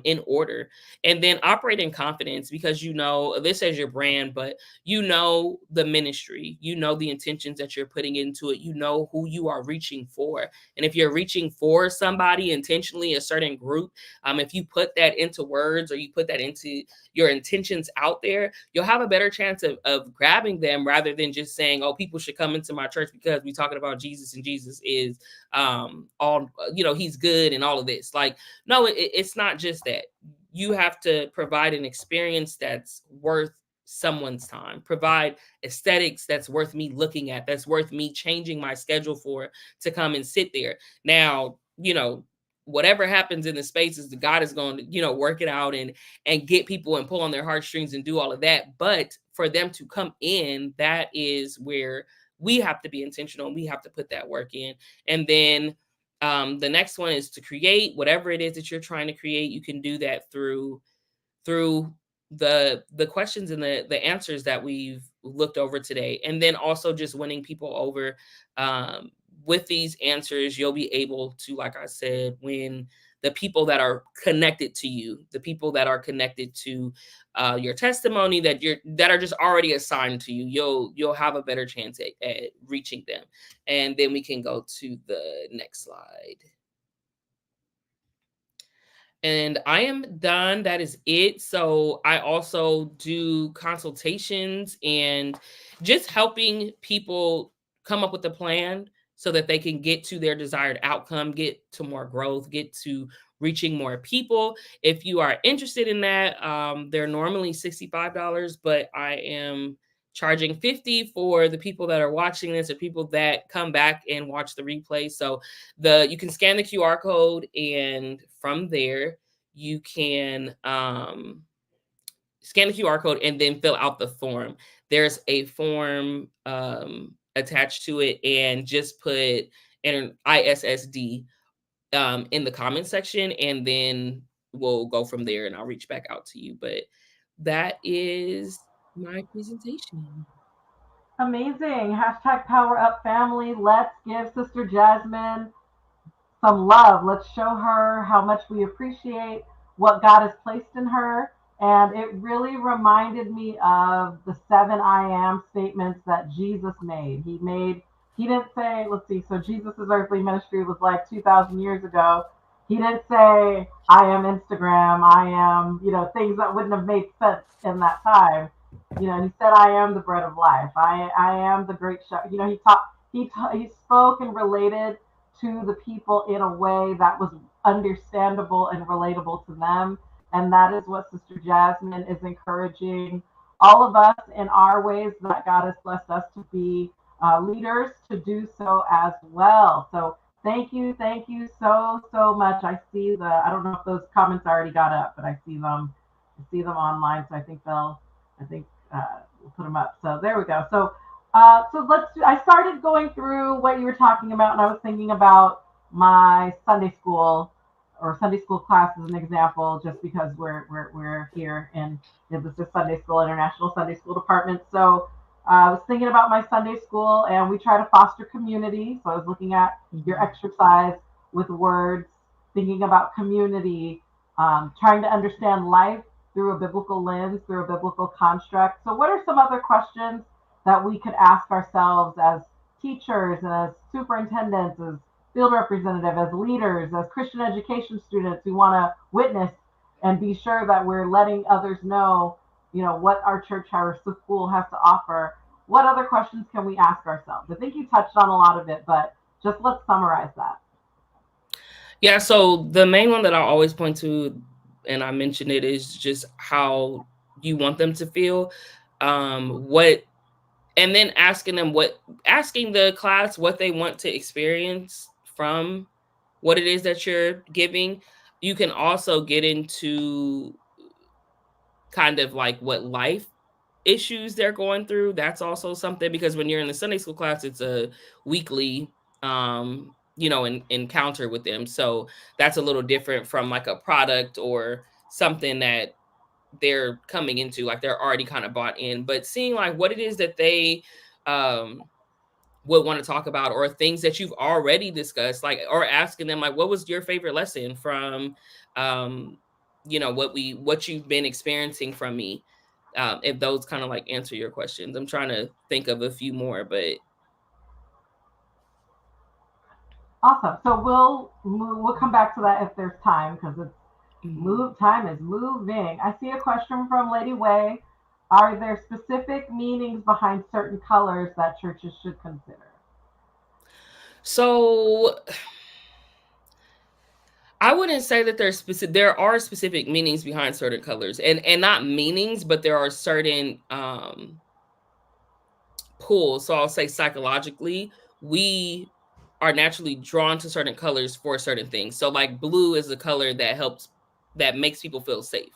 in order. And then operate in confidence, because you know this as your brand, but you know the ministry, you know the intentions that you're putting into it, you know who you are reaching for. And if you're reaching for somebody intentionally, a certain group, if you put that into words, or you put that into your intentions out there, you'll have a better chance of grabbing them, rather than just saying, oh, people should come into my church because we're talking about Jesus, and Jesus is all, he's good and all of this. Like, no, it's not just that. You have to provide an experience that's worth someone's time, provide aesthetics that's worth me looking at, that's worth me changing my schedule for, to come and sit there. Now, whatever happens in the spaces, the God is going to, work it out and get people and pull on their heartstrings and do all of that. But for them to come in, that is where we have to be intentional, and we have to put that work in. And then the next one is to create whatever it is that you're trying to create. You can do that through the questions and the answers that we've looked over today. And then also just winning people over. With these answers, you'll be able to, like I said, win the people that are connected to you, the people that are connected to your testimony, that are just already assigned to you. You'll have a better chance at reaching them. And then we can go to the next slide. And I am done. That is it. So I also do consultations and just helping people come up with a plan so that they can get to their desired outcome, get to more growth, get to reaching more people. If you are interested in that, they're normally $65, but I am charging $50 for the people that are watching this, or people that come back and watch the replay. So you can scan the QR code, and from there you can scan the QR code and then fill out the form. There's a form attached to it, and just put an ISSD in the comment section, and then we'll go from there, and I'll reach back out to you. But that is my presentation. Amazing. Hashtag Power Up Family. Let's give Sister Jasmine some love. Let's show her how much we appreciate what God has placed in her. And it really reminded me of the 7 I am statements that Jesus made. He didn't say, let's see, so Jesus' earthly ministry was like 2,000 years ago. He didn't say, I am Instagram, I am, things that wouldn't have made sense in that time. He said, I am the bread of life. I am the great shepherd. He spoke and related to the people in a way that was understandable and relatable to them. And that is what Sister Jasmine is encouraging all of us in our ways that God has blessed us to be leaders to do so as well. So thank you so much. I don't know if those comments already got up, but I see them online. So I think we'll put them up. So there we go. So I started going through what you were talking about, and I was thinking about my Sunday school or Sunday school class as an example, just because we're here in this is Sunday School, International Sunday School Department. So I was thinking about my Sunday school, and we try to foster community. So I was looking at your exercise with words, thinking about community, trying to understand life through a biblical lens, through a biblical construct. So, what are some other questions that we could ask ourselves as teachers and as superintendents, as field representative, as leaders, as Christian education students who want to witness and be sure that we're letting others know, what our church, our school has to offer? What other questions can we ask ourselves? I think you touched on a lot of it, but just let's summarize that. Yeah, so the main one that I always point to, and I mentioned it, is just how you want them to feel. What and then asking the class what they want to experience from what it is that you're giving. You can also get into kind of like what life issues they're going through. That's also something, because when you're in the Sunday school class, it's a weekly encounter with them. So that's a little different from like a product or something that they're coming into, like they're already kind of bought in. But seeing like what it is that they would want to talk about, or things that you've already discussed, like, or asking them like, what was your favorite lesson from what you've been experiencing from me. If those kind of like answer your questions. I'm trying to think of a few more, but Awesome. So we'll come back to that if there's time, because time is moving. I see a question from Lady Way. Are there specific meanings behind certain colors that churches should consider? So I wouldn't say that there are specific meanings behind certain colors, and not meanings, but there are certain pulls. So I'll say psychologically, we are naturally drawn to certain colors for certain things. So like blue is a color that makes people feel safe.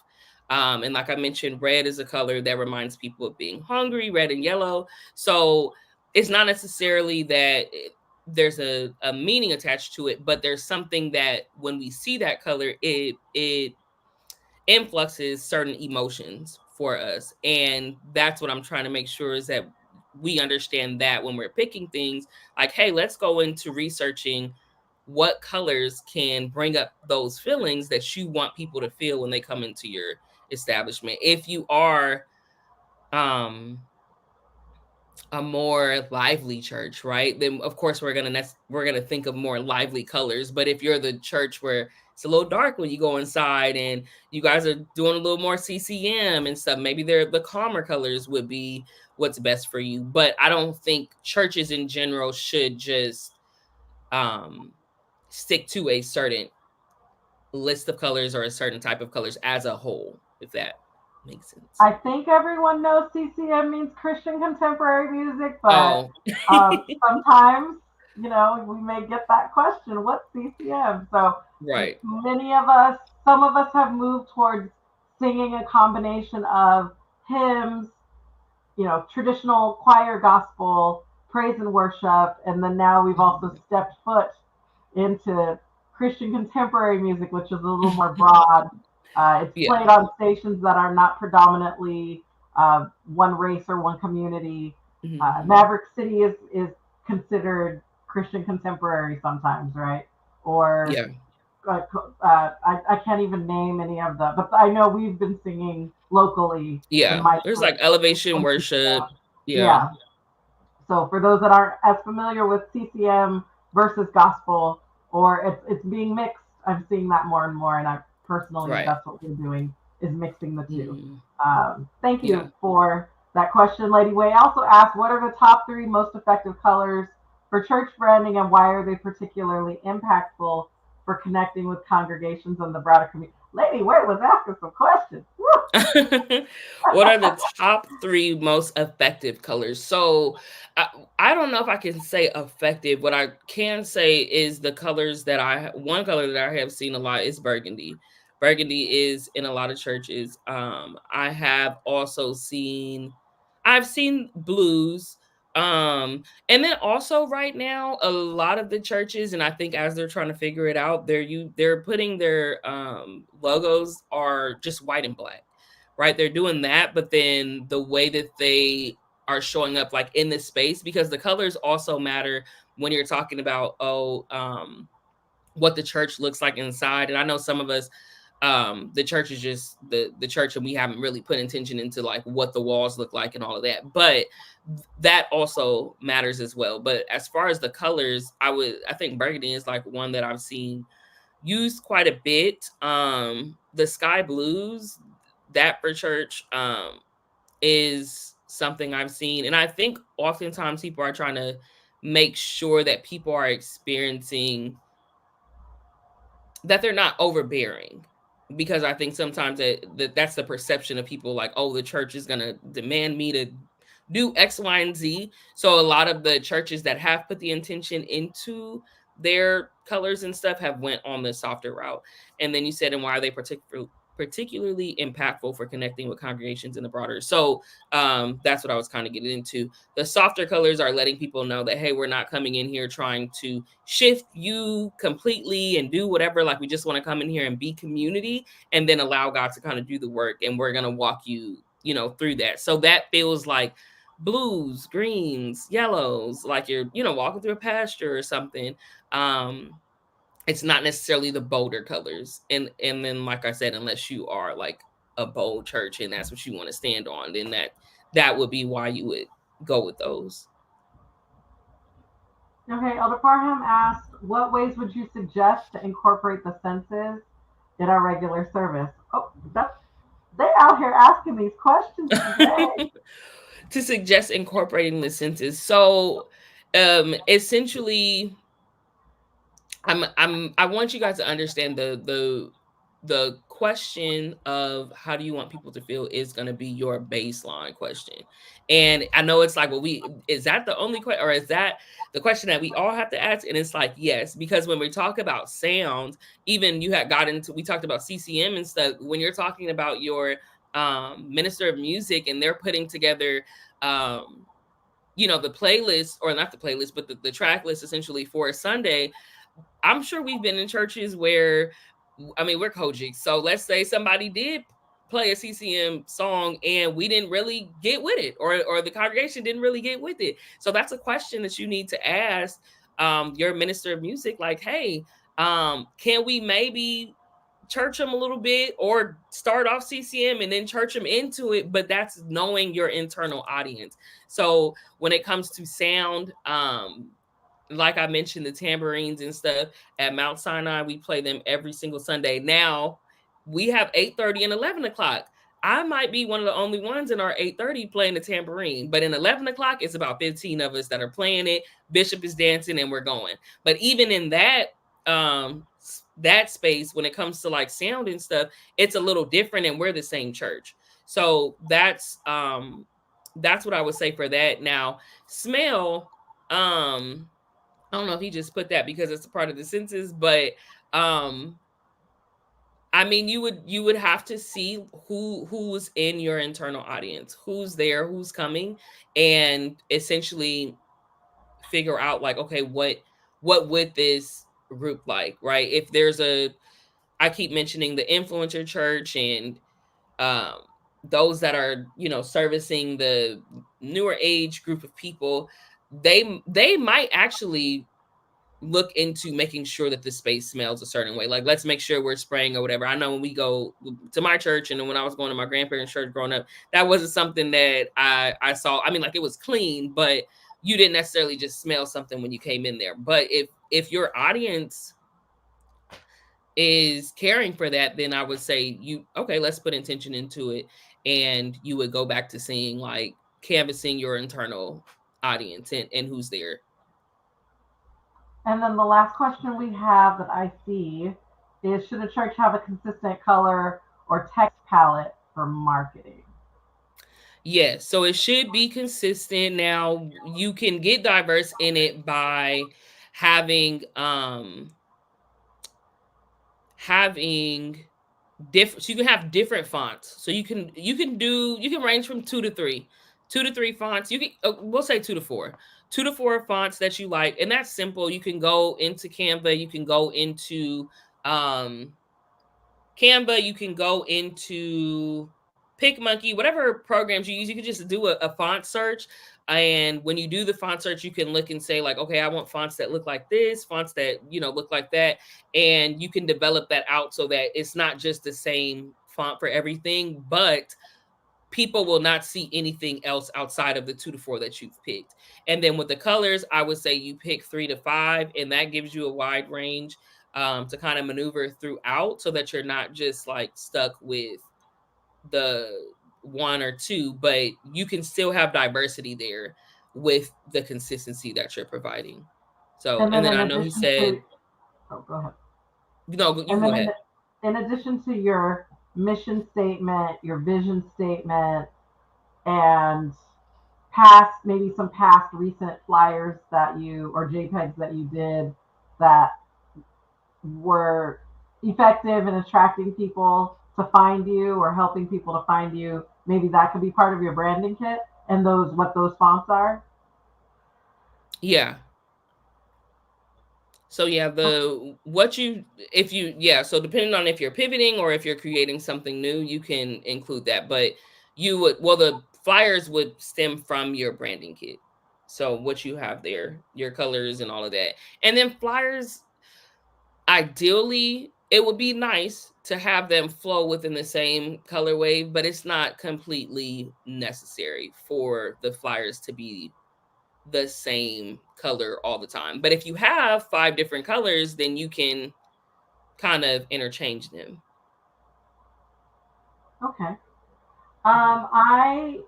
And like I mentioned, red is a color that reminds people of being hungry, red and yellow. So it's not necessarily that there's a meaning attached to it, but there's something that when we see that color, it influxes certain emotions for us. And that's what I'm trying to make sure is that we understand that when we're picking things, like, hey, let's go into researching what colors can bring up those feelings that you want people to feel when they come into your establishment. If you are a more lively church, right? Then of course we're gonna think of more lively colors. But if you're the church where it's a little dark when you go inside, and you guys are doing a little more CCM and stuff, maybe the calmer colors would be what's best for you. But I don't think churches in general should just stick to a certain list of colors or a certain type of colors as a whole, if that makes sense. I think everyone knows CCM means Christian contemporary music, but Oh. sometimes, we may get that question, what's CCM? So Right. some of us have moved towards singing a combination of hymns, traditional choir gospel, praise and worship, and then now we've also stepped foot into Christian contemporary music, which is a little more broad. It's played on stations that are not predominantly one race or one community. Maverick City is considered Christian contemporary sometimes, right? Or I can't even name any of them, but I know we've been singing locally in my There's church. like elevation worship. Yeah. So for those that aren't as familiar with CCM versus gospel, or it's being mixed, I'm seeing that more and more, and I personally that's what we're doing, is mixing the two. Thank you for that question, Lady Way. I also asked, what are the top 3 most effective colors for church branding, and why are they particularly impactful for connecting with congregations and the broader community? Lady Way was asking some questions. What are the top 3 most effective colors? So I don't know if I can say effective. What I can say is one color that I have seen a lot is burgundy. Burgundy is in a lot of churches. I've seen blues, And then also right now, a lot of the churches, and I think as they're trying to figure it out, they're putting their logos are just white and black, right? They're doing that, but then the way that they are showing up like in this space, because the colors also matter when you're talking about what the church looks like inside. And I know some of us, the church is just the church, and we haven't really put intention into like what the walls look like and all of that, but that also matters as well. But as far as the colors, I think burgundy is like one that I've seen used quite a bit. The sky blues, that for church is something I've seen, and I think oftentimes people are trying to make sure that people are experiencing that they're not overbearing, because I think sometimes that's the perception of people, like, oh, the church is going to demand me to do X, Y, and Z. So a lot of the churches that have put the intention into their colors and stuff have went on the softer route. And then you said, and why are they particularly impactful for connecting with congregations in the broader? So that's what I was kind of getting into. The softer colors are letting people know that, hey, we're not coming in here trying to shift you completely and do whatever. Like, we just want to come in here and be community, and then allow God to kind of do the work, and we're going to walk you, through that. So that feels like blues, greens, yellows, like you're, walking through a pasture or something. It's not necessarily the bolder colors. And then, like I said, unless you are like a bold church and that's what you want to stand on, then that would be why you would go with those. Okay, Elder Parham asked, what ways would you suggest to incorporate the senses in our regular service? Oh, they're out here asking these questions today. To suggest incorporating the senses. So essentially, I want you guys to understand the question of how do you want people to feel is going to be your baseline question. And I know it's like, well, is that the only question, or is that the question that we all have to ask? And it's like, yes, because when we talk about sound, even you had got into, we talked about CCM and stuff. When you're talking about your minister of music and they're putting together the playlist, or not the playlist, but the track list essentially for a Sunday. I'm sure we've been in churches where, I mean, we're COGIC. So let's say somebody did play a CCM song and we didn't really get with it, or the congregation didn't really get with it. So that's a question that you need to ask your minister of music, like, hey, can we maybe church them a little bit, or start off CCM and then church them into it? But that's knowing your internal audience. So when it comes to sound, like I mentioned, the tambourines and stuff at Mount Sinai, we play them every single Sunday. Now we have 8:30 and 11 o'clock. I might be one of the only ones in our 8:30 playing the tambourine, but in 11 o'clock, it's about 15 of us that are playing it. Bishop is dancing and we're going. But even in that space, when it comes to like sound and stuff, it's a little different, and we're the same church. So that's what I would say for that. Now, smell, I don't know if he just put that because it's a part of the census, but um I mean, you would have to see who's in your internal audience, who's there, who's coming, and essentially figure out like, okay, what would this group like, right? If there's I keep mentioning the influencer church, and um those that are, servicing the newer age group of people, they might actually look into making sure that the space smells a certain way. Like, let's make sure we're spraying or whatever. I know when we go to my church, and then when I was going to my grandparents' church growing up, that wasn't something that I saw. I mean, like, it was clean, but you didn't necessarily just smell something when you came in there. But if your audience is caring for that, then I would say, okay, let's put intention into it. And you would go back to seeing, like, canvassing your internal audience and who's there. And then the last question we have that I see is, should a church have a consistent color or text palette for marketing? Yes, so it should be consistent. Now, you can get diverse in it by having having different, so you can have different fonts. So you can range from 2 to 3. 2 to 3 fonts. You can, we'll say 2 to 4. 2 to 4 fonts that you like. And that's simple. You can go into Canva. You can go into Canva. You can go into PicMonkey, whatever programs you use. You can just do a font search. And when you do the font search, you can look and say like, okay, I want fonts that look like this, fonts that, look like that. And you can develop that out so that it's not just the same font for everything, but people will not see anything else outside of the 2 to 4 that you've picked. And then with the colors, I would say you pick 3 to 5, and that gives you a wide range to kind of maneuver throughout so that you're not just like stuck with the 1 or 2, but you can still have diversity there with the consistency that you're providing. So, and then I know he said, go ahead. No, you can go ahead. In addition to your mission statement, your vision statement, and maybe some past recent flyers that you, or JPEGs that you did that were effective in attracting people to find you or helping people to find you, maybe that could be part of your branding kit and what those fonts are. Yeah. So yeah, so depending on if you're pivoting or if you're creating something new, you can include that. But the flyers would stem from your branding kit. So what you have there, your colors and all of that. And then flyers, ideally, it would be nice to have them flow within the same color wave, but it's not completely necessary for the flyers to be the same color all the time. But if you have 5 different colors, then you can kind of interchange them. Okay. I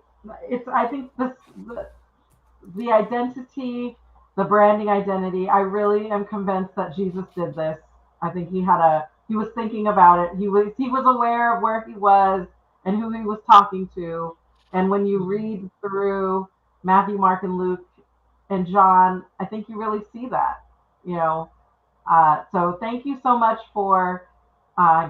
think the identity, the branding identity, I really am convinced that Jesus did this. I think he was thinking about it. He was aware of where he was and who he was talking to. And when you read through Matthew, Mark, and Luke and John, I think you really see that, So thank you so much for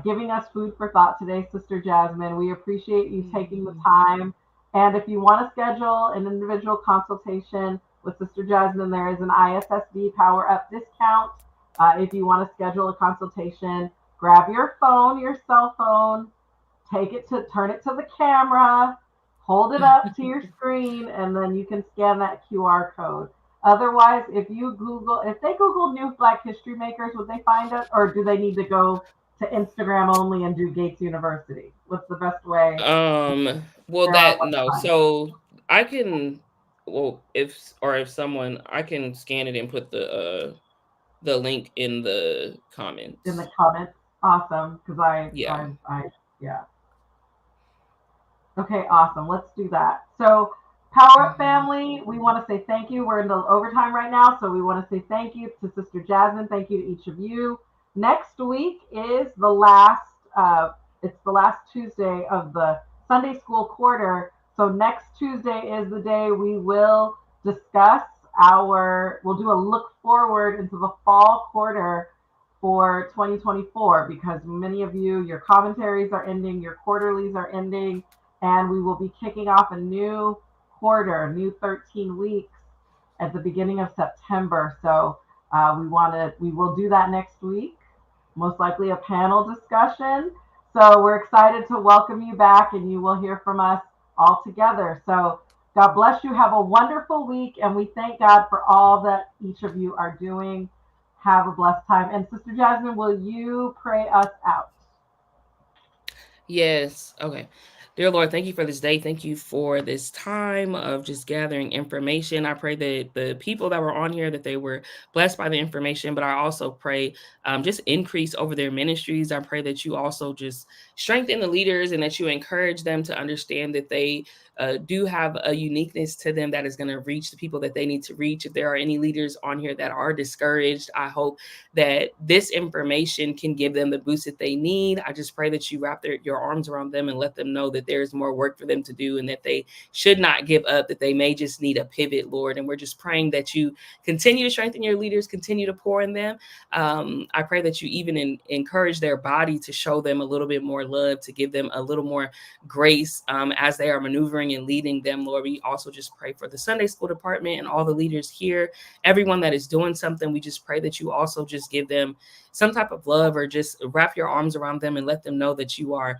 giving us food for thought today, Sister Jasmine. We appreciate you taking the time. And if you want to schedule an individual consultation with Sister Jasmine, there is an ISSD Power Up discount. If you want to schedule a consultation, grab your phone, your cell phone, turn it to the camera, hold it up to your screen, and then you can scan that QR code. Otherwise, if they Google New Black History Makers, would they find it? Or do they need to go to Instagram only and do Gates University? What's the best way? So I can, if someone, I can scan it and put the link in the comments. In the comments, awesome. Because yeah. Okay, awesome. Let's do that. So, Power Up family, we want to say thank you. We're in the overtime right now, so we want to say thank you to Sister Jasmine. Thank you to each of you. Next week is the last Tuesday of the Sunday school quarter. So next Tuesday is the day we will discuss we'll do a look forward into the fall quarter for 2024, because many of you, your commentaries are ending, your quarterlies are ending, and we will be kicking off a new quarter, new 13 weeks at the beginning of September. So we will do that next week, most likely a panel discussion. So we're excited to welcome you back, and you will hear from us all together. So God bless you. Have a wonderful week, and we thank God for all that each of you are doing. Have a blessed time. And Sister Jasmine, will you pray us out? Yes. Okay. Dear Lord, thank you for this day. Thank you for this time of just gathering information. I pray that the people that were on here, that they were blessed by the information, but I also pray just increase over their ministries. I pray that you also just strengthen the leaders and that you encourage them to understand that they do have a uniqueness to them that is going to reach the people that they need to reach. If there are any leaders on here that are discouraged, I hope that this information can give them the boost that they need. I just pray that you wrap your arms around them and let them know that that there's more work for them to do and that they should not give up, that they may just need a pivot, Lord. And we're just praying that you continue to strengthen your leaders, continue to pour in them. I pray that you even encourage their body to show them a little bit more love, to give them a little more grace as they are maneuvering and leading them, Lord. We also just pray for the Sunday school department and all the leaders here, everyone that is doing something. We just pray that you also just give them some type of love, or just wrap your arms around them and let them know that you are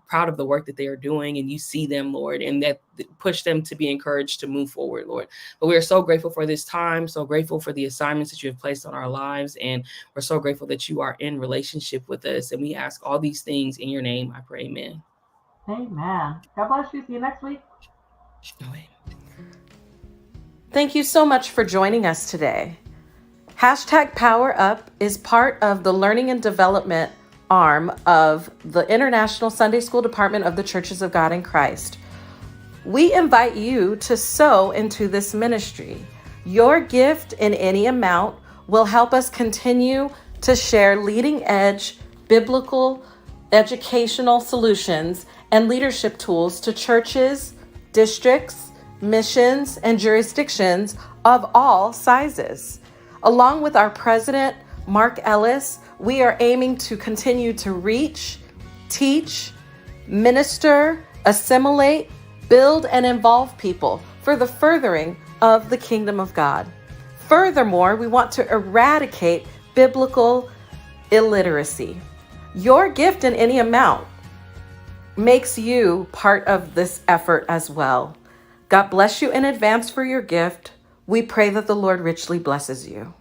proud of the work that they are doing and you see them, Lord, and that push them to be encouraged to move forward, Lord. But we are so grateful for this time, so grateful for the assignments that you have placed on our lives, and we're so grateful that you are in relationship with us. And we ask all these things in your name. I pray, amen. Amen. God bless you. See you next week. Thank you so much for joining us today. #PowerUp is part of the learning and development arm of the International Sunday School Department of the Churches of God in Christ. We invite you to sow into this ministry. Your gift in any amount will help us continue to share leading edge biblical educational solutions and leadership tools to churches, districts, missions, and jurisdictions of all sizes. Along with our president, Mark Ellis, we are aiming to continue to reach, teach, minister, assimilate, build, and involve people for the furthering of the kingdom of God. Furthermore, we want to eradicate biblical illiteracy. Your gift in any amount makes you part of this effort as well. God bless you in advance for your gift. We pray that the Lord richly blesses you.